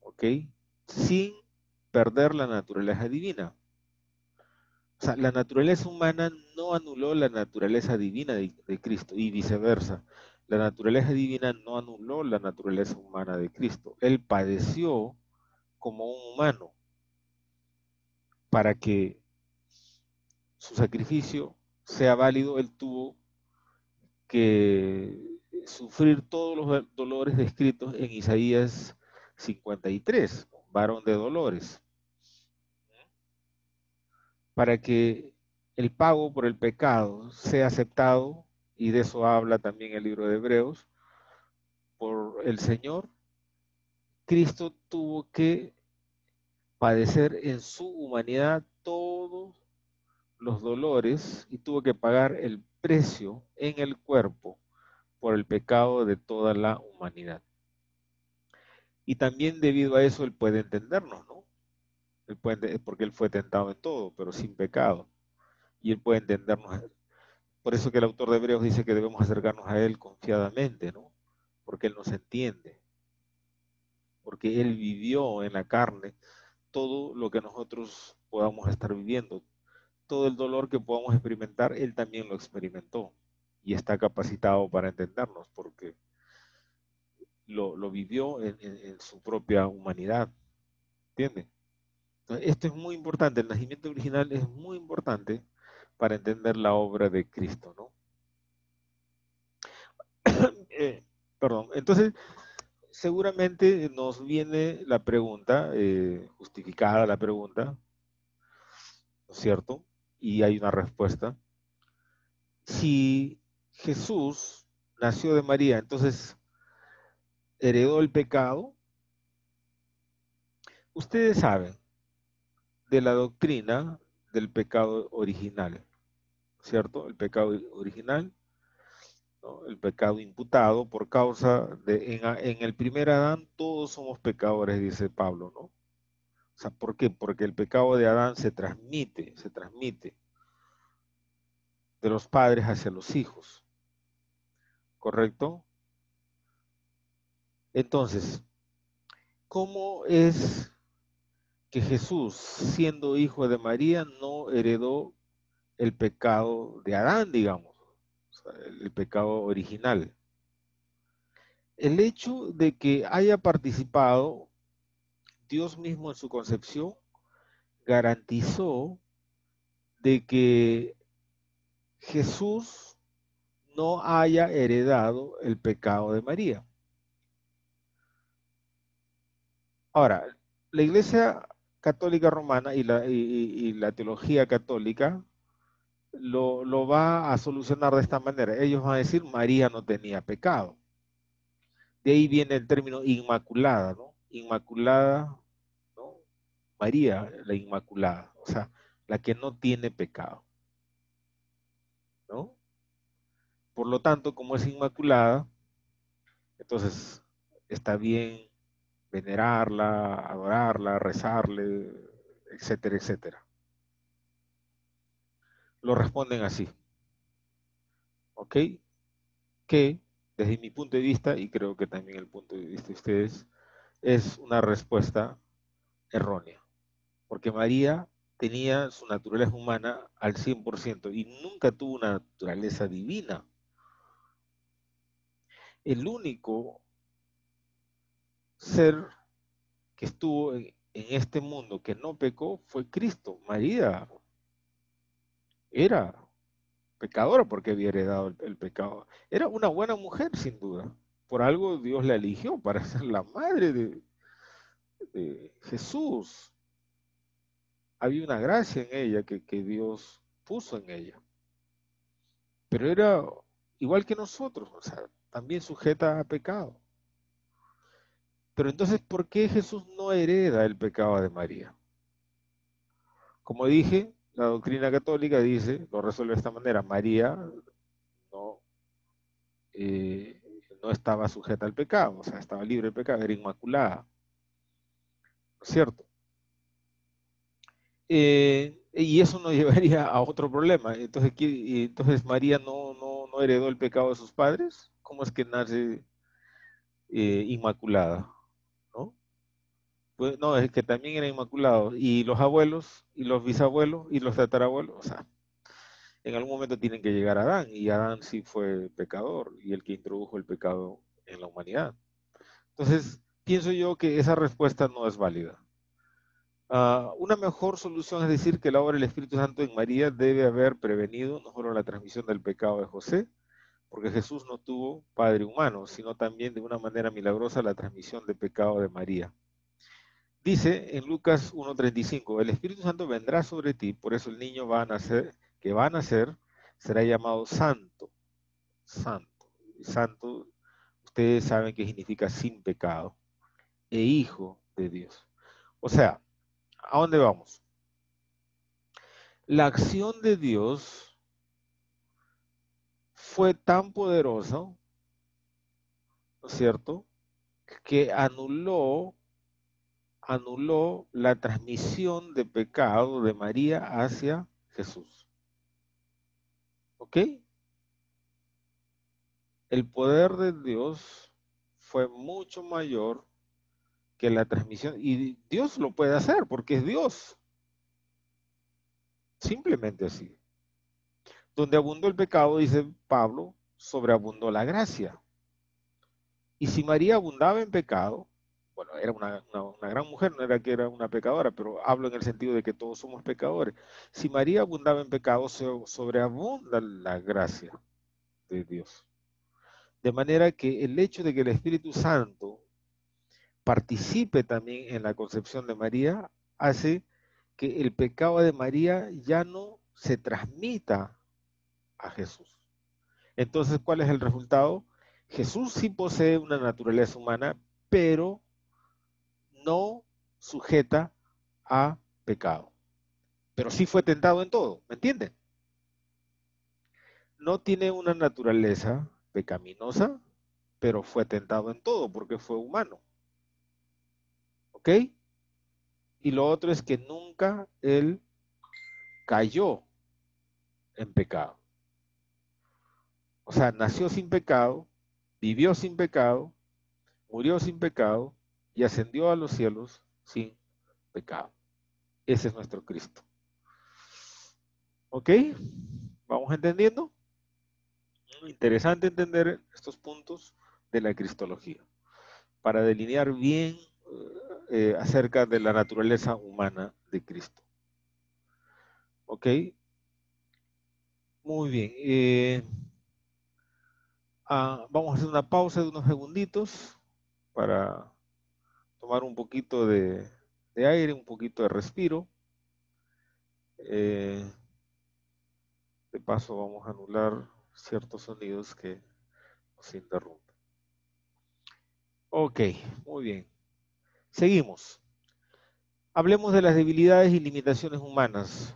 ¿ok? Sin perder la naturaleza divina. O sea, la naturaleza humana no anuló la naturaleza divina de Cristo y viceversa. La naturaleza divina no anuló la naturaleza humana de Cristo. Él padeció como un humano para que su sacrificio sea válido, él tuvo que sufrir todos los dolores descritos en Isaías 53, varón de dolores, para que el pago por el pecado sea aceptado, y de eso habla también el libro de Hebreos, por el Señor. Cristo tuvo que padecer en su humanidad todos los dolores y tuvo que pagar el precio en el cuerpo por el pecado de toda la humanidad. Y también debido a eso él puede entendernos, ¿no? Porque él fue tentado en todo, pero sin pecado. Y él puede entendernos. Por eso que el autor de Hebreos dice que debemos acercarnos a él confiadamente, ¿no? Porque él nos entiende. Porque él vivió en la carne todo lo que nosotros podamos estar viviendo. Todo el dolor que podamos experimentar, él también lo experimentó. Y está capacitado para entendernos, porque lo vivió en su propia humanidad. ¿Entiendes? Esto es muy importante, el nacimiento original es muy importante para entender la obra de Cristo, ¿no? Eh, Perdón, entonces seguramente nos viene la pregunta, justificada la pregunta, ¿no es cierto? Y hay una respuesta. Si Jesús nació de María, entonces heredó el pecado. Ustedes saben de la doctrina del pecado original, ¿cierto? El pecado original, ¿no? El pecado imputado por causa de, en el primer Adán todos somos pecadores, dice Pablo, ¿no? O sea, ¿por qué? Porque el pecado de Adán se transmite de los padres hacia los hijos, ¿correcto? Entonces, ¿cómo es que Jesús, siendo hijo de María, no heredó el pecado de Adán, digamos, o sea, el pecado original? El hecho de que haya participado Dios mismo en su concepción garantizó de que Jesús no haya heredado el pecado de María. Ahora, la Iglesia Católica Romana y la teología católica lo va a solucionar de esta manera. Ellos van a decir María no tenía pecado. De ahí viene el término inmaculada, ¿no? Inmaculada, ¿no? María, la inmaculada, o sea, la que no tiene pecado, ¿no? Por lo tanto, como es inmaculada, entonces está bien venerarla, adorarla, rezarle, etcétera, etcétera. Lo responden así, ¿ok? Que desde mi punto de vista, y creo que también el punto de vista de ustedes, es una respuesta errónea, porque María tenía su naturaleza humana al 100% y nunca tuvo una naturaleza divina. El único ser que estuvo en este mundo que no pecó fue Cristo. María era pecadora porque había heredado el pecado. Era una buena mujer, sin duda. Por algo Dios la eligió para ser la madre de Jesús. Había una gracia en ella que Dios puso en ella. Pero era igual que nosotros, o sea, también sujeta a pecado. Pero entonces, ¿por qué Jesús no hereda el pecado de María? Como dije, la doctrina católica dice, lo resuelve de esta manera: María no, eh, no estaba sujeta al pecado, o sea, estaba libre del pecado, era inmaculada, ¿no es cierto? Y eso nos llevaría a otro problema. Entonces, entonces María no heredó el pecado de sus padres. ¿Cómo es que nace inmaculada? ¿No? Pues no, es que también era inmaculado. Y los abuelos, y los bisabuelos, y los tatarabuelos, o sea, en algún momento tienen que llegar a Adán, y Adán sí fue pecador, y el que introdujo el pecado en la humanidad. Entonces, pienso yo que esa respuesta no es válida. Una mejor solución es decir que la obra del Espíritu Santo en María debe haber prevenido no solo la transmisión del pecado de José, porque Jesús no tuvo padre humano, sino también de una manera milagrosa la transmisión del pecado de María. Dice en Lucas 1:35, el Espíritu Santo vendrá sobre ti, por eso el niño que va a nacer, será llamado santo, santo. Santo, ustedes saben que significa sin pecado, e hijo de Dios. O sea, ¿a dónde vamos? La acción de Dios fue tan poderosa, ¿no es cierto?, que anuló la transmisión de pecado de María hacia Jesús. ¿Ok? El poder de Dios fue mucho mayor que la transmisión, y Dios lo puede hacer porque es Dios, simplemente así. Donde abundó el pecado, dice Pablo, sobreabundó la gracia. Y si María abundaba en pecado, bueno, era una gran mujer, no era que era una pecadora, pero hablo en el sentido de que todos somos pecadores. Si María abundaba en pecado, sobreabunda la gracia de Dios. De manera que el hecho de que el Espíritu Santo participe también en la concepción de María hace que el pecado de María ya no se transmita a Jesús. Entonces, ¿cuál es el resultado? Jesús sí posee una naturaleza humana, pero no sujeta a pecado. Pero sí fue tentado en todo, ¿me entienden? No tiene una naturaleza pecaminosa, pero fue tentado en todo porque fue humano. ¿Ok? Y lo otro es que nunca él cayó en pecado. O sea, nació sin pecado, vivió sin pecado, murió sin pecado y ascendió a los cielos sin pecado. Ese es nuestro Cristo. ¿Ok? ¿Vamos entendiendo? Interesante entender estos puntos de la cristología para delinear bien acerca de la naturaleza humana de Cristo. ¿Ok? Muy bien. Vamos a hacer una pausa de unos segunditos para tomar un poquito de aire, un poquito de respiro. Eh, de paso vamos a anular ciertos sonidos que nos interrumpen. Ok, muy bien. Seguimos. Hablemos de las debilidades y limitaciones humanas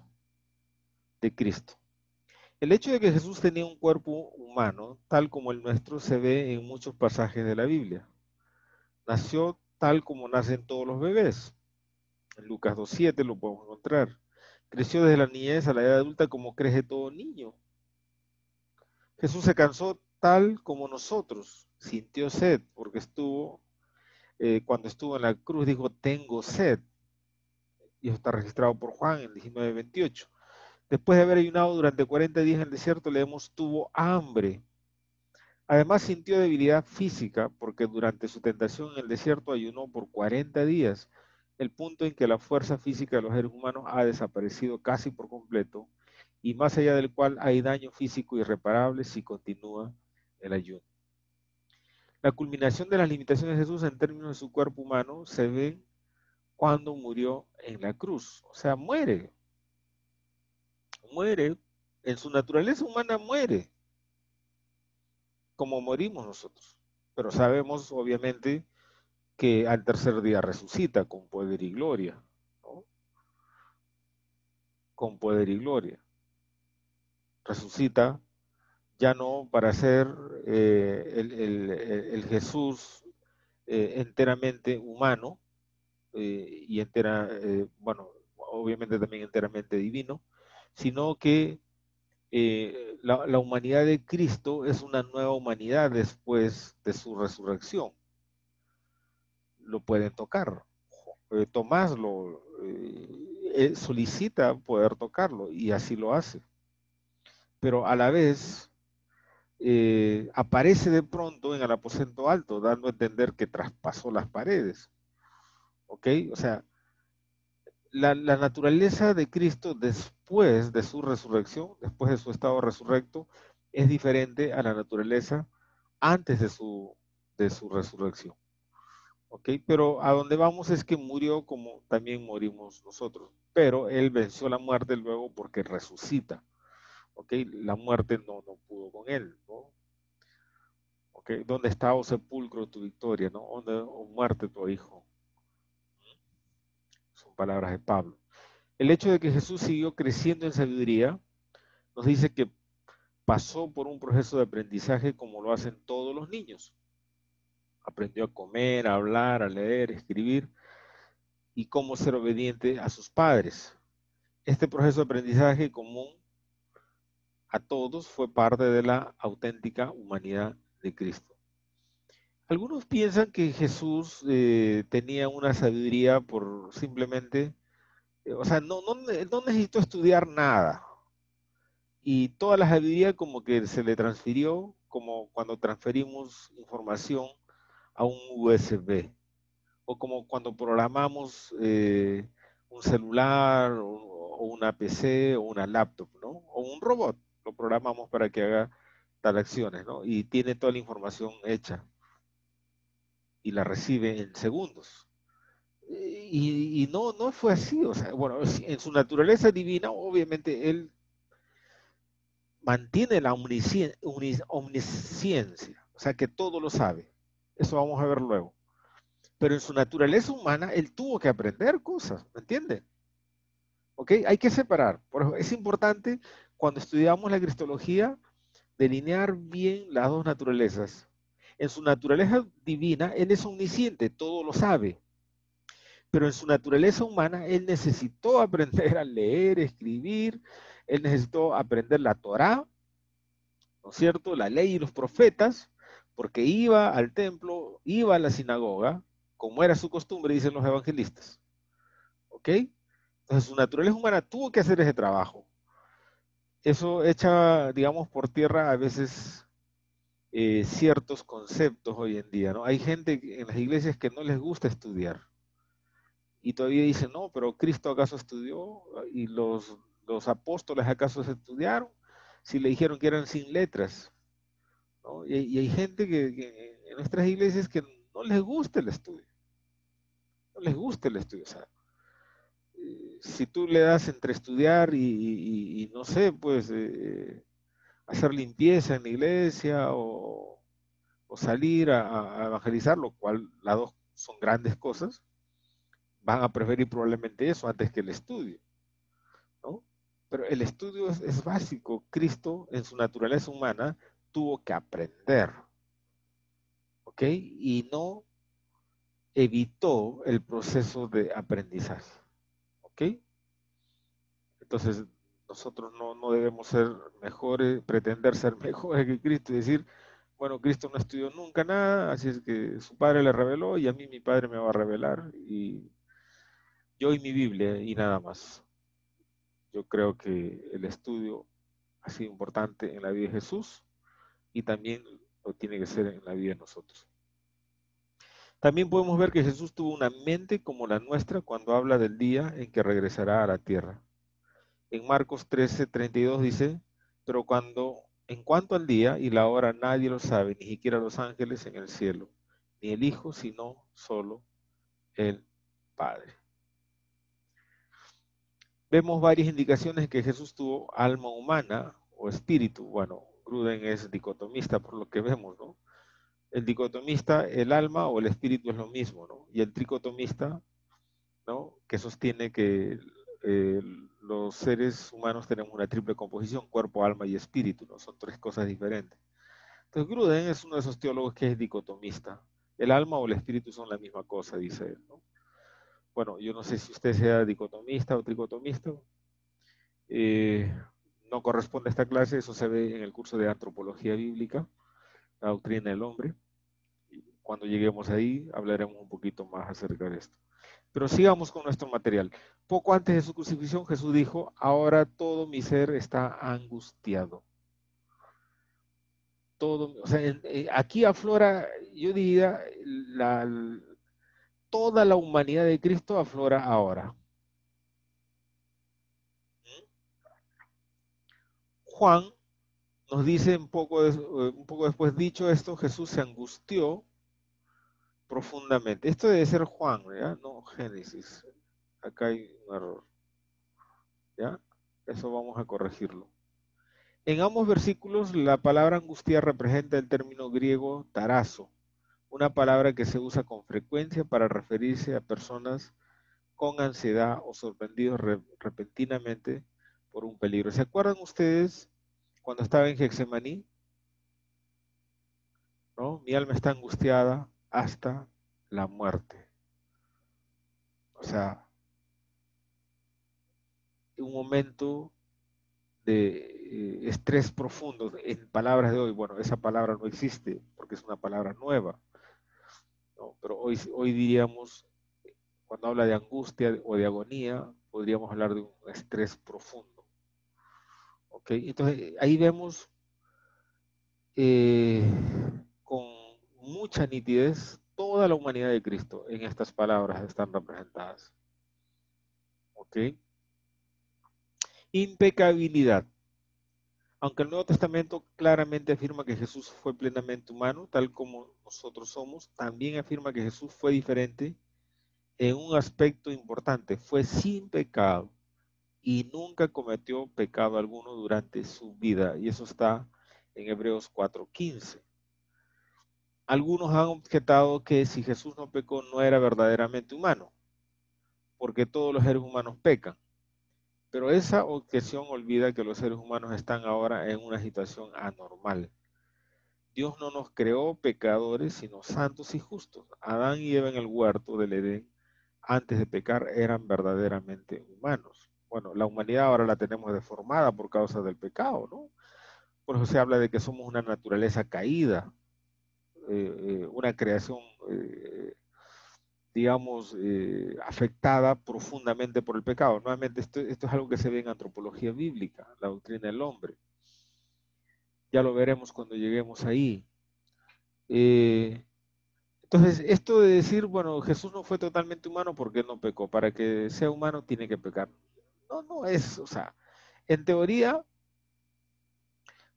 de Cristo. El hecho de que Jesús tenía un cuerpo humano, tal como el nuestro, se ve en muchos pasajes de la Biblia. Nació tal como nacen todos los bebés. En Lucas 2:7 lo podemos encontrar. Creció desde la niñez a la edad adulta como crece todo niño. Jesús se cansó tal como nosotros. Sintió sed porque cuando estuvo en la cruz dijo, tengo sed. Y eso está registrado por Juan en 19:28. Después de haber ayunado durante 40 días en el desierto, leemos, tuvo hambre. Además sintió debilidad física porque durante su tentación en el desierto ayunó por 40 días, el punto en que la fuerza física de los seres humanos ha desaparecido casi por completo y más allá del cual hay daño físico irreparable si continúa el ayuno. La culminación de las limitaciones de Jesús en términos de su cuerpo humano se ve cuando murió en la cruz, o sea, muere, en su naturaleza humana muere, como morimos nosotros, pero sabemos obviamente que al tercer día resucita con poder y gloria, ¿no? Con poder y gloria. Resucita ya no para ser el Jesús enteramente humano bueno, obviamente también enteramente divino, sino que la humanidad de Cristo es una nueva humanidad después de su resurrección. Lo pueden tocar. Tomás solicita poder tocarlo y así lo hace. Pero a la vez aparece de pronto en el aposento alto, dando a entender que traspasó las paredes. ¿Ok? O sea, la naturaleza de Cristo después de su resurrección, después de su estado resurrecto, es diferente a la naturaleza antes de su resurrección. ¿Ok? Pero a donde vamos es que murió como también morimos nosotros. Pero Él venció la muerte luego porque resucita. ¿Ok? La muerte no pudo con Él, ¿no? ¿Ok? ¿Dónde está, oh sepulcro, tu victoria, ¿no? ¿Dónde, oh muerte, tu hijo? Son palabras de Pablo. El hecho de que Jesús siguió creciendo en sabiduría nos dice que pasó por un proceso de aprendizaje como lo hacen todos los niños. Aprendió a comer, a hablar, a leer, a escribir y cómo ser obediente a sus padres. Este proceso de aprendizaje común a todos fue parte de la auténtica humanidad de Cristo. Algunos piensan que Jesús tenía una sabiduría por simplemente, o sea, no necesitó estudiar nada. Y toda la sabiduría como que se le transfirió, como cuando transferimos información a un USB, o como cuando programamos un celular, o una PC, o una laptop, ¿no? O un robot, lo programamos para que haga tal acciones, ¿no? Y tiene toda la información hecha y la recibe en segundos. Y no fue así, o sea, bueno, en su naturaleza divina, obviamente él mantiene la omnisciencia, o sea que todo lo sabe. Eso vamos a ver luego. Pero en su naturaleza humana, él tuvo que aprender cosas, ¿me entiende? ¿Ok? Hay que separar. Por eso es importante cuando estudiamos la cristología delinear bien las dos naturalezas. En su naturaleza divina, él es omnisciente, todo lo sabe. Pero en su naturaleza humana, él necesitó aprender a leer, escribir, él necesitó aprender la Torá, ¿no es cierto? La ley y los profetas, porque iba al templo, iba a la sinagoga, como era su costumbre, dicen los evangelistas. ¿Ok? Entonces su naturaleza humana tuvo que hacer ese trabajo. Eso echa, digamos, por tierra a veces ciertos conceptos hoy en día, ¿no? Hay gente en las iglesias que no les gusta estudiar y todavía dicen, no, pero Cristo acaso estudió y los apóstoles acaso se estudiaron, si le dijeron que eran sin letras, ¿no? Y hay gente que en nuestras iglesias que no les gusta el estudio, no les gusta el estudio. O sea, si tú le das entre estudiar y no sé, pues hacer limpieza en la iglesia o salir a evangelizar, lo cual las dos son grandes cosas, van a preferir probablemente eso antes que el estudio, ¿no? Pero el estudio es básico. Cristo, en su naturaleza humana, tuvo que aprender, ¿ok? Y no evitó el proceso de aprendizaje, ¿ok? Entonces, nosotros no debemos ser mejores, pretender ser mejores que Cristo y decir, bueno, Cristo no estudió nunca nada, así es que su padre le reveló y a mí mi padre me va a revelar y yo y mi Biblia y nada más. Yo creo que el estudio ha sido importante en la vida de Jesús y también lo tiene que ser en la vida de nosotros. También podemos ver que Jesús tuvo una mente como la nuestra cuando habla del día en que regresará a la tierra. En Marcos 13:32 dice, pero en cuanto al día y la hora nadie lo sabe, ni siquiera los ángeles en el cielo, ni el Hijo, sino solo el Padre. Vemos varias indicaciones que Jesús tuvo alma humana o espíritu. Bueno, Gruden es dicotomista por lo que vemos, ¿no? El dicotomista, el alma o el espíritu es lo mismo, ¿no? Y el tricotomista, ¿no? Que sostiene que eh, los seres humanos tenemos una triple composición, cuerpo, alma y espíritu, ¿no? Son tres cosas diferentes. Entonces Gruden es uno de esos teólogos que es dicotomista. El alma o el espíritu son la misma cosa, dice él, ¿no? Bueno, yo no sé si usted sea dicotomista o tricotomista. Eh, no corresponde a esta clase, eso se ve en el curso de antropología bíblica, la doctrina del hombre. Cuando lleguemos ahí hablaremos un poquito más acerca de esto. Pero sigamos con nuestro material. Poco antes de su crucifixión, Jesús dijo, ahora todo mi ser está angustiado. Todo, o sea, aquí aflora, yo diría, toda la humanidad de Cristo aflora ahora. Juan nos dice un poco después, dicho esto, Jesús se angustió profundamente. Esto debe ser Juan, ¿ya? No Génesis. Acá hay un error, ¿ya? Eso vamos a corregirlo. En ambos versículos, la palabra angustia representa el término griego tarazo, una palabra que se usa con frecuencia para referirse a personas con ansiedad o sorprendidos repentinamente por un peligro. ¿Se acuerdan ustedes cuando estaba en Getsemaní? ¿No? Mi alma está angustiada hasta la muerte. O sea, un momento de estrés profundo. En palabras de hoy, bueno, esa palabra no existe porque es una palabra nueva, ¿no? Pero hoy diríamos, cuando habla de angustia o de agonía, podríamos hablar de un estrés profundo. ¿Ok? Entonces, ahí vemos eh, con mucha nitidez toda la humanidad de Cristo en estas palabras están representadas. ¿Ok? Impecabilidad. Aunque el Nuevo Testamento claramente afirma que Jesús fue plenamente humano, tal como nosotros somos, también afirma que Jesús fue diferente en un aspecto importante, fue sin pecado y nunca cometió pecado alguno durante su vida. Y eso está en Hebreos 4:15. Algunos han objetado que si Jesús no pecó no era verdaderamente humano, porque todos los seres humanos pecan. Pero esa objeción olvida que los seres humanos están ahora en una situación anormal. Dios no nos creó pecadores, sino santos y justos. Adán y Eva en el huerto del Edén, antes de pecar, eran verdaderamente humanos. Bueno, la humanidad ahora la tenemos deformada por causa del pecado, ¿no? Por eso se habla de que somos una naturaleza caída, una creación, digamos, afectada profundamente por el pecado. Nuevamente, esto es algo que se ve en antropología bíblica, la doctrina del hombre. Ya lo veremos cuando lleguemos ahí. Eh, Entonces, esto de decir, bueno, Jesús no fue totalmente humano porque no pecó. Para que sea humano tiene que pecar. No, no es, o sea, en teoría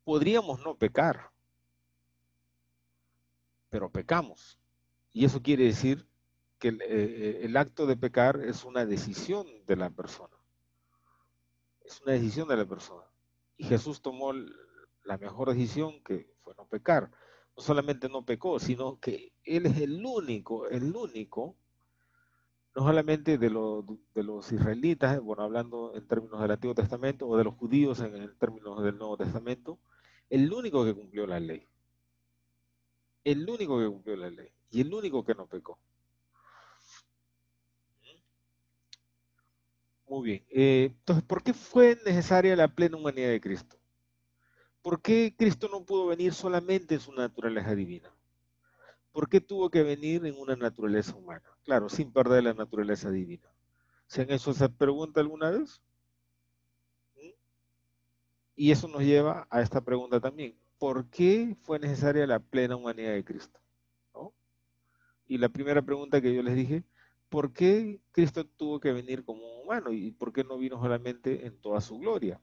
podríamos no pecar, pero pecamos. Y eso quiere decir que el acto de pecar es una decisión de la persona. Es una decisión de la persona. Y Jesús tomó la mejor decisión que fue no pecar. No solamente no pecó, sino que Él es el único no solamente de los israelitas, bueno, hablando en términos del Antiguo Testamento, o de los judíos en términos del Nuevo Testamento, el único que cumplió la ley, el único que cumplió la ley, y el único que no pecó. Muy bien. Entonces, ¿por qué fue necesaria la plena humanidad de Cristo? ¿Por qué Cristo no pudo venir solamente en su naturaleza divina? ¿Por qué tuvo que venir en una naturaleza humana? Claro, sin perder la naturaleza divina. ¿Se han hecho esa pregunta alguna vez? ¿Mm? Y eso nos lleva a esta pregunta también. ¿Por qué fue necesaria la plena humanidad de Cristo? ¿No? Y la primera pregunta que yo les dije, ¿por qué Cristo tuvo que venir como un humano? ¿Y por qué no vino solamente en toda su gloria?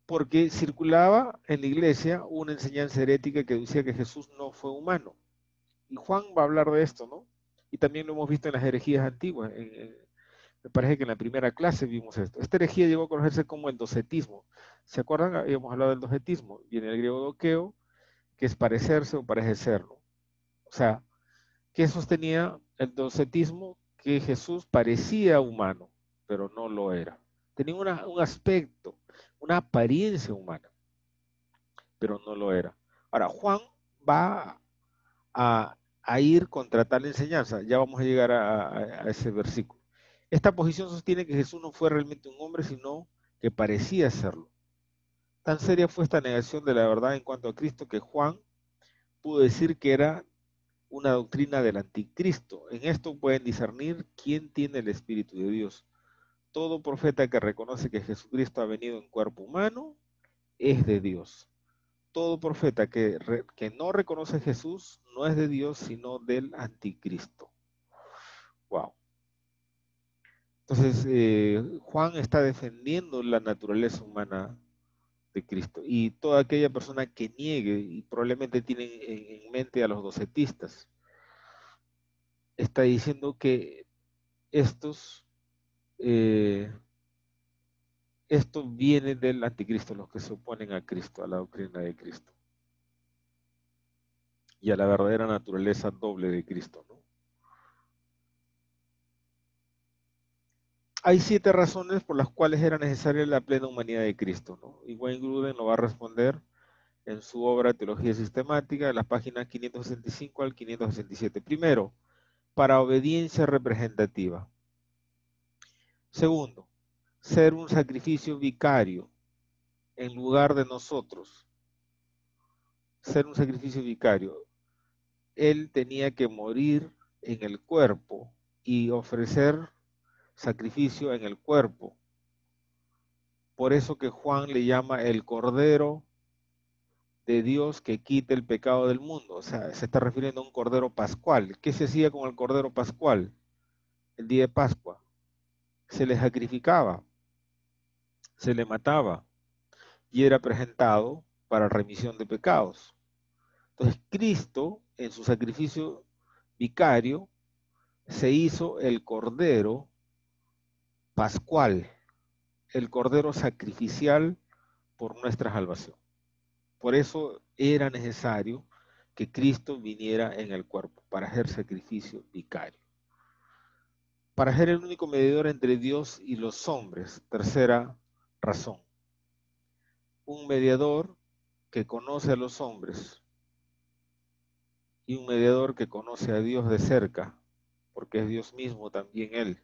Porque circulaba en la iglesia una enseñanza herética que decía que Jesús no fue humano. Y Juan va a hablar de esto, ¿no? Y también lo hemos visto en las herejías antiguas. Me parece que en la primera clase vimos esto. Esta herejía llegó a conocerse como el docetismo. ¿Se acuerdan? Habíamos hablado del docetismo. Viene el griego doqueo, que es parecerse o parecerlo. O sea, ¿qué sostenía el docetismo? Que Jesús parecía humano, pero no lo era. Tenía un aspecto, una apariencia humana, pero no lo era. Ahora, Juan va a ir contra tal enseñanza. Ya vamos a llegar a ese versículo. Esta posición sostiene que Jesús no fue realmente un hombre, sino que parecía serlo. Tan seria fue esta negación de la verdad en cuanto a Cristo que Juan pudo decir que era una doctrina del anticristo. En esto pueden discernir quién tiene el Espíritu de Dios. Todo profeta que reconoce que Jesucristo ha venido en cuerpo humano es de Dios. Todo profeta que no reconoce a Jesús no es de Dios, sino del anticristo. Wow. Entonces, Juan está defendiendo la naturaleza humana de Cristo. Y toda aquella persona que niegue, y probablemente tienen en mente a los docetistas, está diciendo que estos, eh, esto viene del anticristo, los que se oponen a Cristo, a la doctrina de Cristo, y a la verdadera naturaleza doble de Cristo, ¿no? Hay 7 razones por las cuales era necesaria la plena humanidad de Cristo, ¿no? Y Wayne Grudem lo va a responder en su obra Teología Sistemática, de las páginas 565 al 567. Primero, para obediencia representativa. Segundo, ser un sacrificio vicario en lugar de nosotros. Ser un sacrificio vicario. Él tenía que morir en el cuerpo y ofrecer sacrificio en el cuerpo. Por eso que Juan le llama el Cordero de Dios que quita el pecado del mundo. O sea, se está refiriendo a un Cordero Pascual. ¿Qué se hacía con el Cordero Pascual el día de Pascua? Se le sacrificaba, se le mataba y era presentado para remisión de pecados. Entonces Cristo, en su sacrificio vicario, se hizo el Cordero Pascual, el Cordero sacrificial por nuestra salvación. Por eso era necesario que Cristo viniera en el cuerpo, para hacer sacrificio vicario. Para ser el único mediador entre Dios y los hombres. Tercera razón. Un mediador que conoce a los hombres y un mediador que conoce a Dios de cerca, porque es Dios mismo también Él.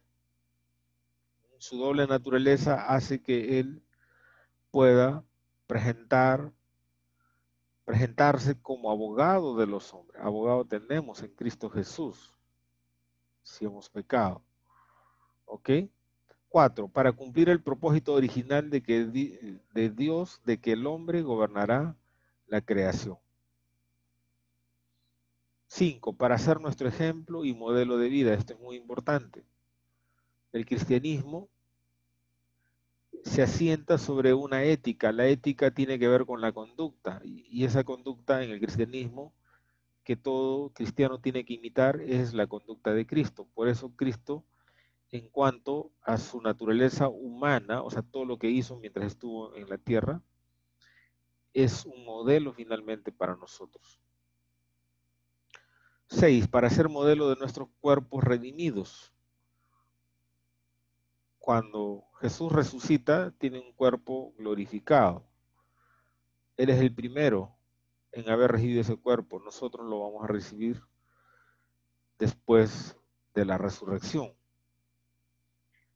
Su doble naturaleza hace que Él pueda presentarse como abogado de los hombres. Abogado tenemos en Cristo Jesús, si hemos pecado. ¿Ok? 4. Para cumplir el propósito original de Dios de que el hombre gobernará la creación. 5. Para ser nuestro ejemplo y modelo de vida. Esto es muy importante. El cristianismo se asienta sobre una ética. La ética tiene que ver con la conducta. Y esa conducta en el cristianismo que todo cristiano tiene que imitar es la conducta de Cristo. Por eso Cristo, en cuanto a su naturaleza humana, o sea, todo lo que hizo mientras estuvo en la tierra, es un modelo finalmente para nosotros. 6. Para ser modelo de nuestros cuerpos redimidos. Cuando Jesús resucita, tiene un cuerpo glorificado. Él es el primero en haber recibido ese cuerpo. Nosotros lo vamos a recibir después de la resurrección.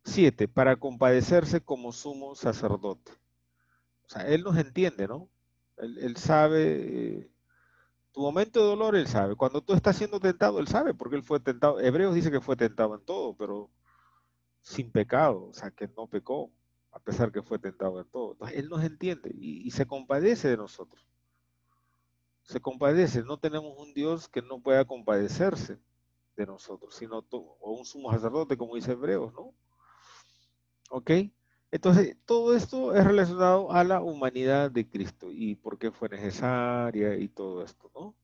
7. Para compadecerse como sumo sacerdote. O sea, Él nos entiende, ¿no? Él sabe, tu momento de dolor, Él sabe. Cuando tú estás siendo tentado, Él sabe, porque Él fue tentado. Hebreos dice que fue tentado en todo, pero sin pecado, o sea, que no pecó, a pesar que fue tentado en todo. Entonces, Él nos entiende y se compadece de nosotros. Se compadece. No tenemos un Dios que no pueda compadecerse de nosotros, sino o un sumo sacerdote, como dice Hebreos, ¿no? ¿Ok? Entonces, todo esto es relacionado a la humanidad de Cristo y por qué fue necesaria y todo esto, ¿no?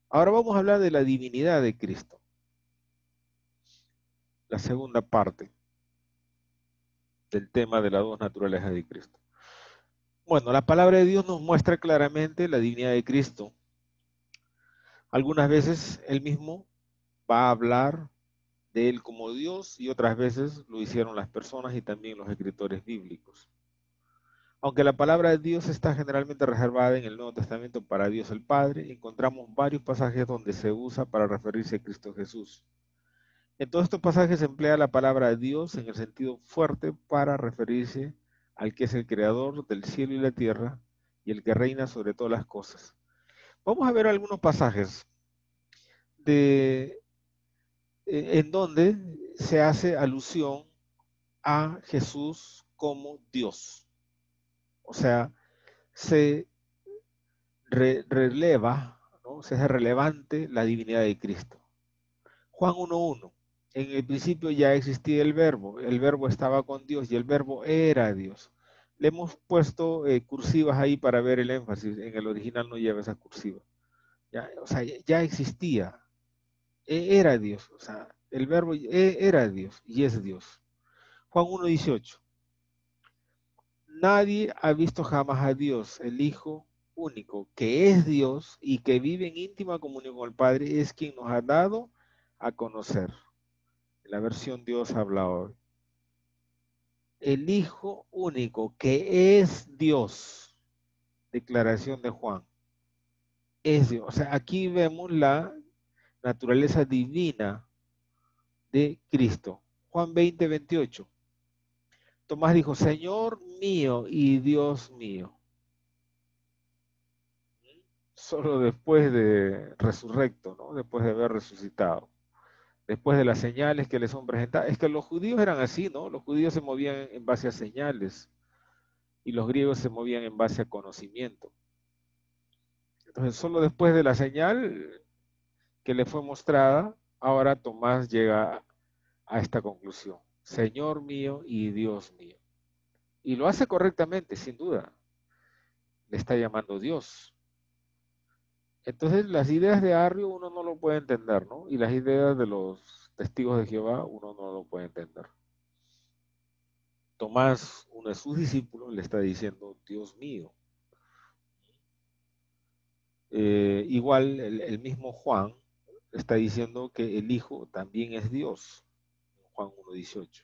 Ahora vamos a hablar de la divinidad de Cristo, la segunda parte del tema de las dos naturalezas de Cristo. Bueno, la palabra de Dios nos muestra claramente la divinidad de Cristo. Algunas veces Él mismo va a hablar de Él como Dios y otras veces lo hicieron las personas y también los escritores bíblicos. Aunque la palabra de Dios está generalmente reservada en el Nuevo Testamento para Dios el Padre, encontramos varios pasajes donde se usa para referirse a Cristo Jesús. En todos estos pasajes se emplea la palabra de Dios en el sentido fuerte para referirse al que es el creador del cielo y la tierra y el que reina sobre todas las cosas. Vamos a ver algunos pasajes de, en donde se hace alusión a Jesús como Dios. O sea, se releva, ¿no? Se hace relevante la divinidad de Cristo. Juan 1.1. En el principio ya existía el verbo estaba con Dios y el verbo era Dios. Le hemos puesto cursivas ahí para ver el énfasis, en el original no lleva esa cursiva. Ya, o sea, ya existía, era Dios, o sea, el verbo era Dios y es Dios. Juan 1:18. Nadie ha visto jamás a Dios, el Hijo único, que es Dios y que vive en íntima comunión con el Padre, es quien nos ha dado a conocer. La versión Dios habla hoy. El Hijo único, que es Dios, declaración de Juan, es Dios. O sea, aquí vemos la naturaleza divina de Cristo. Juan 20:28. Tomás dijo, Señor mío y Dios mío. Solo después de resurrecto, ¿no? Después de haber resucitado. Después de las señales que les son presentadas. Es que los judíos eran así, ¿no? Los judíos se movían en base a señales y los griegos se movían en base a conocimiento. Entonces, solo después de la señal que le fue mostrada, ahora Tomás llega a esta conclusión. Señor mío y Dios mío. Y lo hace correctamente, sin duda. Le está llamando Dios. Entonces, las ideas de Arrio uno no lo puede entender, ¿no? Y las ideas de los testigos de Jehová uno no lo puede entender. Tomás, uno de sus discípulos, le está diciendo, Dios mío. Igual el mismo Juan está diciendo que el Hijo también es Dios. Juan 1:18.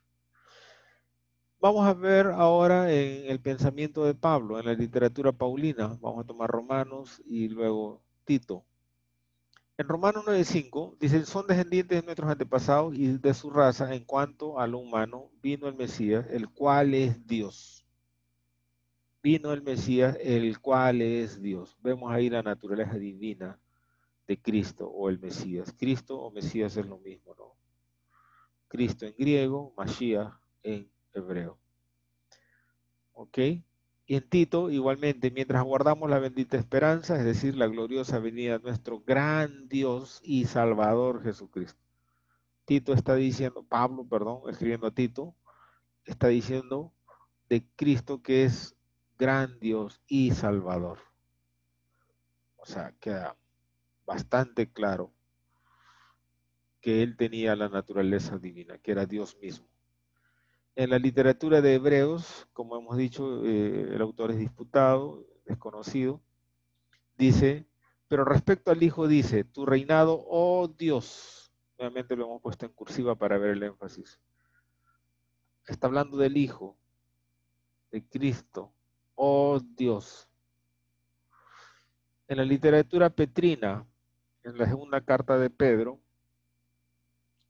Vamos a ver ahora en el pensamiento de Pablo, en la literatura paulina. Vamos a tomar Romanos y luego Tito. En Romanos 9:5 dice, son descendientes de nuestros antepasados y de su raza en cuanto a lo humano vino el Mesías, el cual es Dios. Vino el Mesías, el cual es Dios. Vemos ahí la naturaleza divina de Cristo o el Mesías. Cristo o Mesías es lo mismo, ¿no? Cristo en griego, Mashiach en hebreo. ¿Ok? Y en Tito, igualmente, mientras aguardamos la bendita esperanza, es decir, la gloriosa venida de nuestro gran Dios y Salvador Jesucristo. Tito está diciendo, Pablo, perdón, escribiendo a Tito, está diciendo de Cristo que es gran Dios y Salvador. O sea, queda bastante claro que él tenía la naturaleza divina, que era Dios mismo. En la literatura de Hebreos, como hemos dicho, el autor es disputado, desconocido, dice, pero respecto al Hijo dice, tu reinado, oh Dios, nuevamente lo hemos puesto en cursiva para ver el énfasis, está hablando del Hijo, de Cristo, oh Dios. En la literatura petrina, en la segunda carta de Pedro,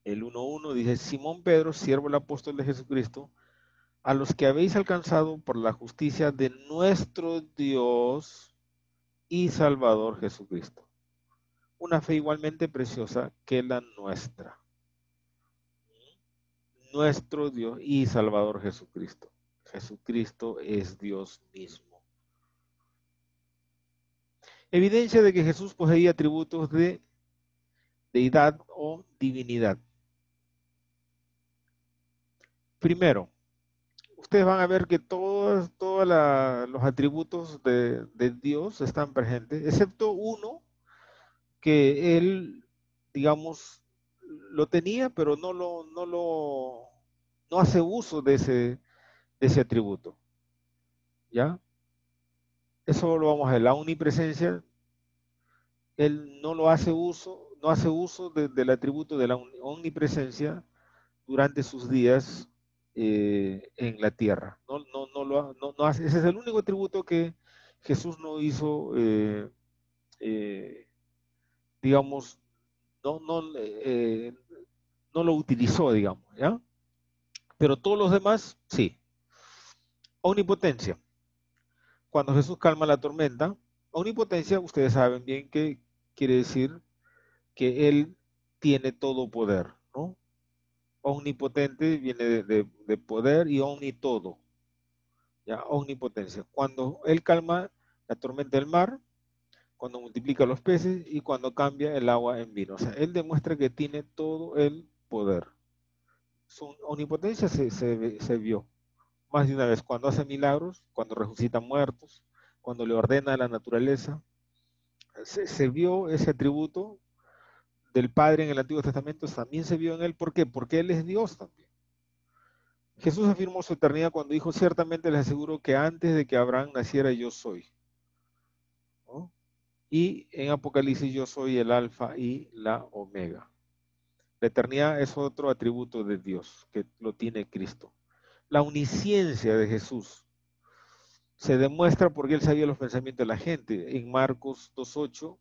el 1:1 dice, Simón Pedro, siervo del apóstol de Jesucristo, a los que habéis alcanzado por la justicia de nuestro Dios y Salvador Jesucristo. Una fe igualmente preciosa que la nuestra. Nuestro Dios y Salvador Jesucristo. Jesucristo es Dios mismo. Evidencia de que Jesús poseía atributos de deidad o divinidad. Primero, ustedes van a ver que todos los atributos de Dios están presentes, excepto uno que él, digamos, lo tenía, pero no hace uso de ese atributo. ¿Ya? Eso lo vamos a ver. La omnipresencia, él no lo hace uso, no hace uso del atributo de la omnipresencia durante sus días en la tierra. No hace, ese es el único atributo que Jesús no hizo, eh, digamos, no, no, no lo utilizó, digamos, ¿ya? Pero todos los demás, sí. Omnipotencia. Cuando Jesús calma la tormenta, omnipotencia, ustedes saben bien que quiere decir que Él tiene todo poder, ¿no? Omnipotente viene de poder y omnitodo, ¿ya? Omnipotencia. Cuando Él calma la tormenta del mar, cuando multiplica los peces y cuando cambia el agua en vino. O sea, Él demuestra que tiene todo el poder. Su omnipotencia se vio más de una vez, cuando hace milagros, cuando resucita muertos, cuando le ordena a la naturaleza. Se vio ese atributo del Padre en el Antiguo Testamento, también se vio en él. ¿Por qué? Porque él es Dios también. Jesús afirmó su eternidad cuando dijo: ciertamente les aseguro que antes de que Abraham naciera yo soy, ¿no? Y en Apocalipsis: yo soy el alfa y la omega. La eternidad es otro atributo de Dios que lo tiene Cristo. La omnisciencia de Jesús se demuestra porque él sabía los pensamientos de la gente. En Marcos 2:8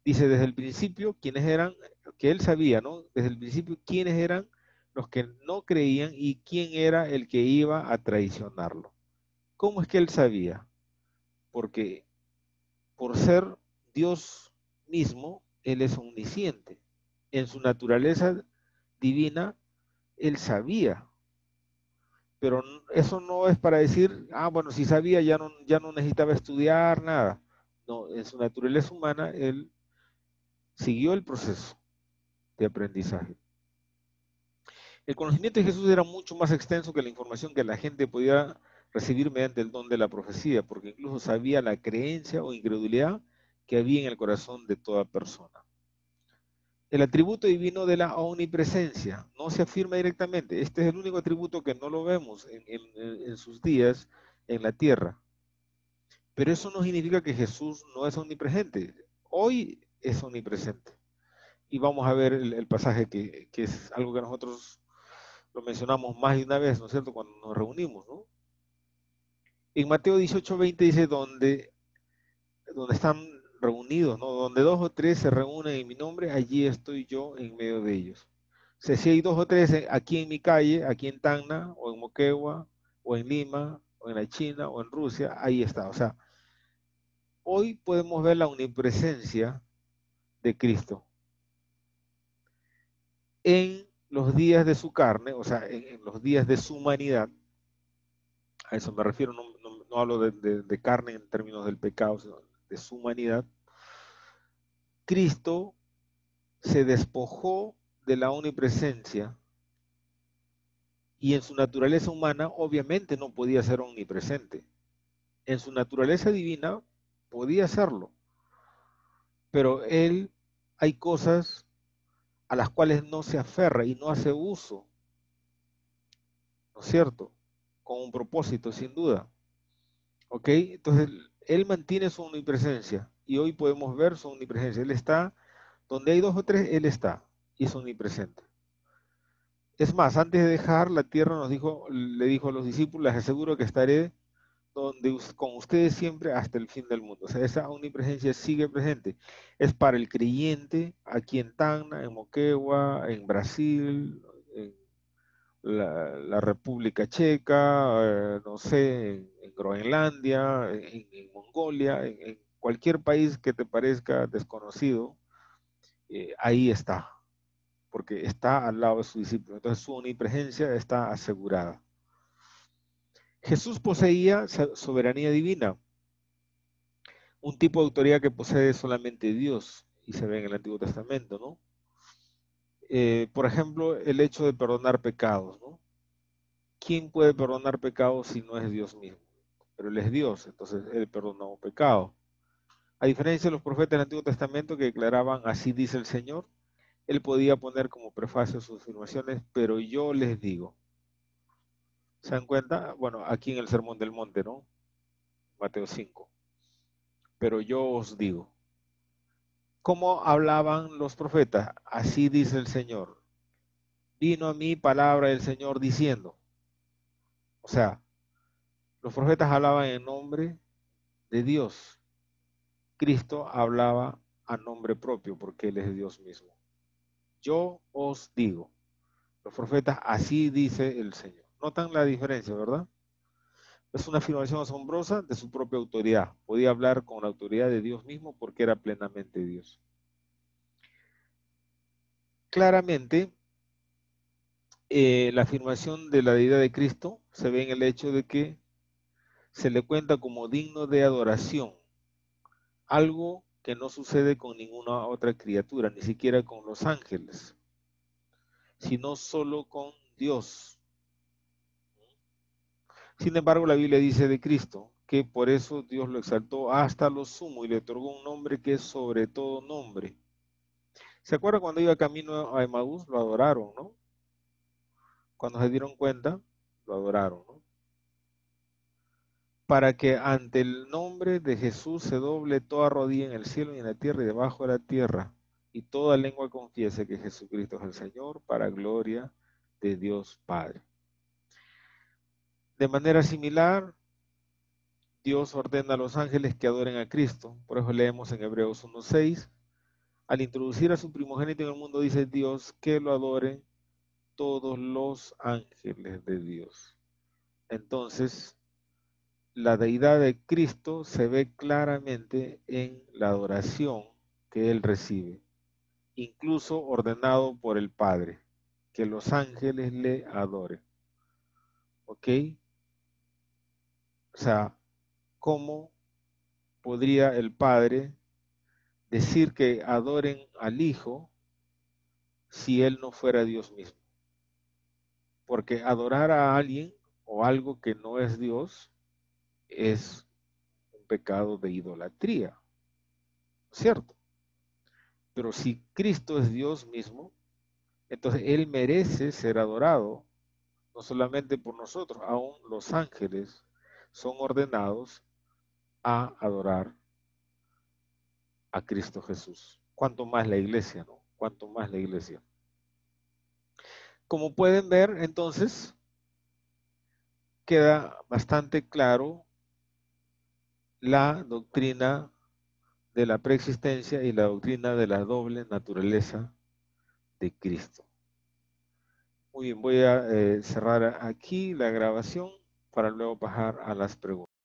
dice: desde el principio, quiénes eran, que él sabía, ¿no? Desde el principio, quiénes eran los que no creían y quién era el que iba a traicionarlo. ¿Cómo es que él sabía? Porque por ser Dios mismo, él es omnisciente. En su naturaleza divina, él sabía. Pero eso no es para decir: ah, bueno, si sabía ya no necesitaba estudiar nada. No, en su naturaleza humana, él siguió el proceso de aprendizaje. El conocimiento de Jesús era mucho más extenso que la información que la gente podía recibir mediante el don de la profecía, porque incluso sabía la creencia o incredulidad que había en el corazón de toda persona. El atributo divino de la omnipresencia no se afirma directamente. Este es el único atributo que no lo vemos en sus días en la tierra. Pero eso no significa que Jesús no es omnipresente. Hoy es omnipresente. Y vamos a ver el pasaje que es algo que nosotros lo mencionamos más de una vez, ¿no es cierto?, cuando nos reunimos, ¿no? En Mateo 18:20 dice: donde están reunidos, ¿no? Donde dos o tres se reúnen en mi nombre, allí estoy yo en medio de ellos. O sea, si hay dos o tres aquí en mi calle, aquí en Tacna, o en Moquegua, o en Lima, o en la China, o en Rusia, ahí está. O sea, hoy podemos ver la omnipresencia de Cristo en los días de su carne, o sea, en los días de su humanidad. A eso me refiero, no hablo de carne en términos del pecado, sino de su humanidad. Cristo se despojó de la omnipresencia y en su naturaleza humana obviamente no podía ser omnipresente. En su naturaleza divina podía serlo, pero él, hay cosas a las cuales no se aferra y no hace uso, ¿no es cierto? Con un propósito, sin duda. ¿Ok? Entonces, él mantiene su omnipresencia y hoy podemos ver su omnipresencia. Él está donde hay dos o tres, él está y es omnipresente. Es más, antes de dejar la tierra le dijo a los discípulos: les aseguro que estaré con ustedes siempre hasta el fin del mundo. O sea, esa omnipresencia sigue presente. Es para el creyente aquí en Tacna, en Moquegua, en Brasil, en la República Checa, no sé, en Groenlandia, en Mongolia, en cualquier país que te parezca desconocido, ahí está, porque está al lado de su discípulo. Entonces su omnipresencia está asegurada. Jesús poseía soberanía divina, un tipo de autoridad que posee solamente Dios, y se ve en el Antiguo Testamento, ¿no? Por ejemplo, el hecho de perdonar pecados, ¿no? ¿Quién puede perdonar pecados si no es Dios mismo? Pero Él es Dios, entonces Él perdonó pecados. A diferencia de los profetas del Antiguo Testamento que declaraban: así dice el Señor, Él podía poner como prefacio sus afirmaciones: pero yo les digo. ¿Se dan cuenta? Bueno, aquí en el Sermón del Monte, ¿no? Mateo 5. Pero yo os digo. ¿Cómo hablaban los profetas? Así dice el Señor. Vino a mí palabra del Señor diciendo. O sea, los profetas hablaban en nombre de Dios. Cristo hablaba a nombre propio porque Él es Dios mismo. Yo os digo. Los profetas: así dice el Señor. ¿Notan la diferencia, verdad? Es una afirmación asombrosa de su propia autoridad. Podía hablar con la autoridad de Dios mismo porque era plenamente Dios. Claramente, la afirmación de la deidad de Cristo se ve en el hecho de que se le cuenta como digno de adoración, algo que no sucede con ninguna otra criatura, ni siquiera con los ángeles, sino solo con Dios. Sin embargo, la Biblia dice de Cristo que por eso Dios lo exaltó hasta lo sumo y le otorgó un nombre que es sobre todo nombre. ¿Se acuerdan cuando iba camino a Emaús? Lo adoraron, ¿no? Cuando se dieron cuenta, lo adoraron, ¿no? Para que ante el nombre de Jesús se doble toda rodilla en el cielo y en la tierra y debajo de la tierra, y toda lengua confiese que Jesucristo es el Señor, para gloria de Dios Padre. De manera similar, Dios ordena a los ángeles que adoren a Cristo. Por eso leemos en Hebreos 1:6, al introducir a su primogénito en el mundo, dice Dios que lo adoren todos los ángeles de Dios. Entonces, la deidad de Cristo se ve claramente en la adoración que Él recibe, incluso ordenado por el Padre, que los ángeles le adoren. ¿Ok? O sea, ¿cómo podría el Padre decir que adoren al Hijo si Él no fuera Dios mismo? Porque adorar a alguien o algo que no es Dios es un pecado de idolatría, ¿cierto? Pero si Cristo es Dios mismo, entonces Él merece ser adorado, no solamente por nosotros, aún los ángeles son ordenados a adorar a Cristo Jesús. Cuanto más la iglesia, ¿no? Cuanto más la iglesia. Como pueden ver, entonces, queda bastante claro la doctrina de la preexistencia y la doctrina de la doble naturaleza de Cristo. Muy bien, voy a cerrar aquí la grabación para luego pasar a las preguntas.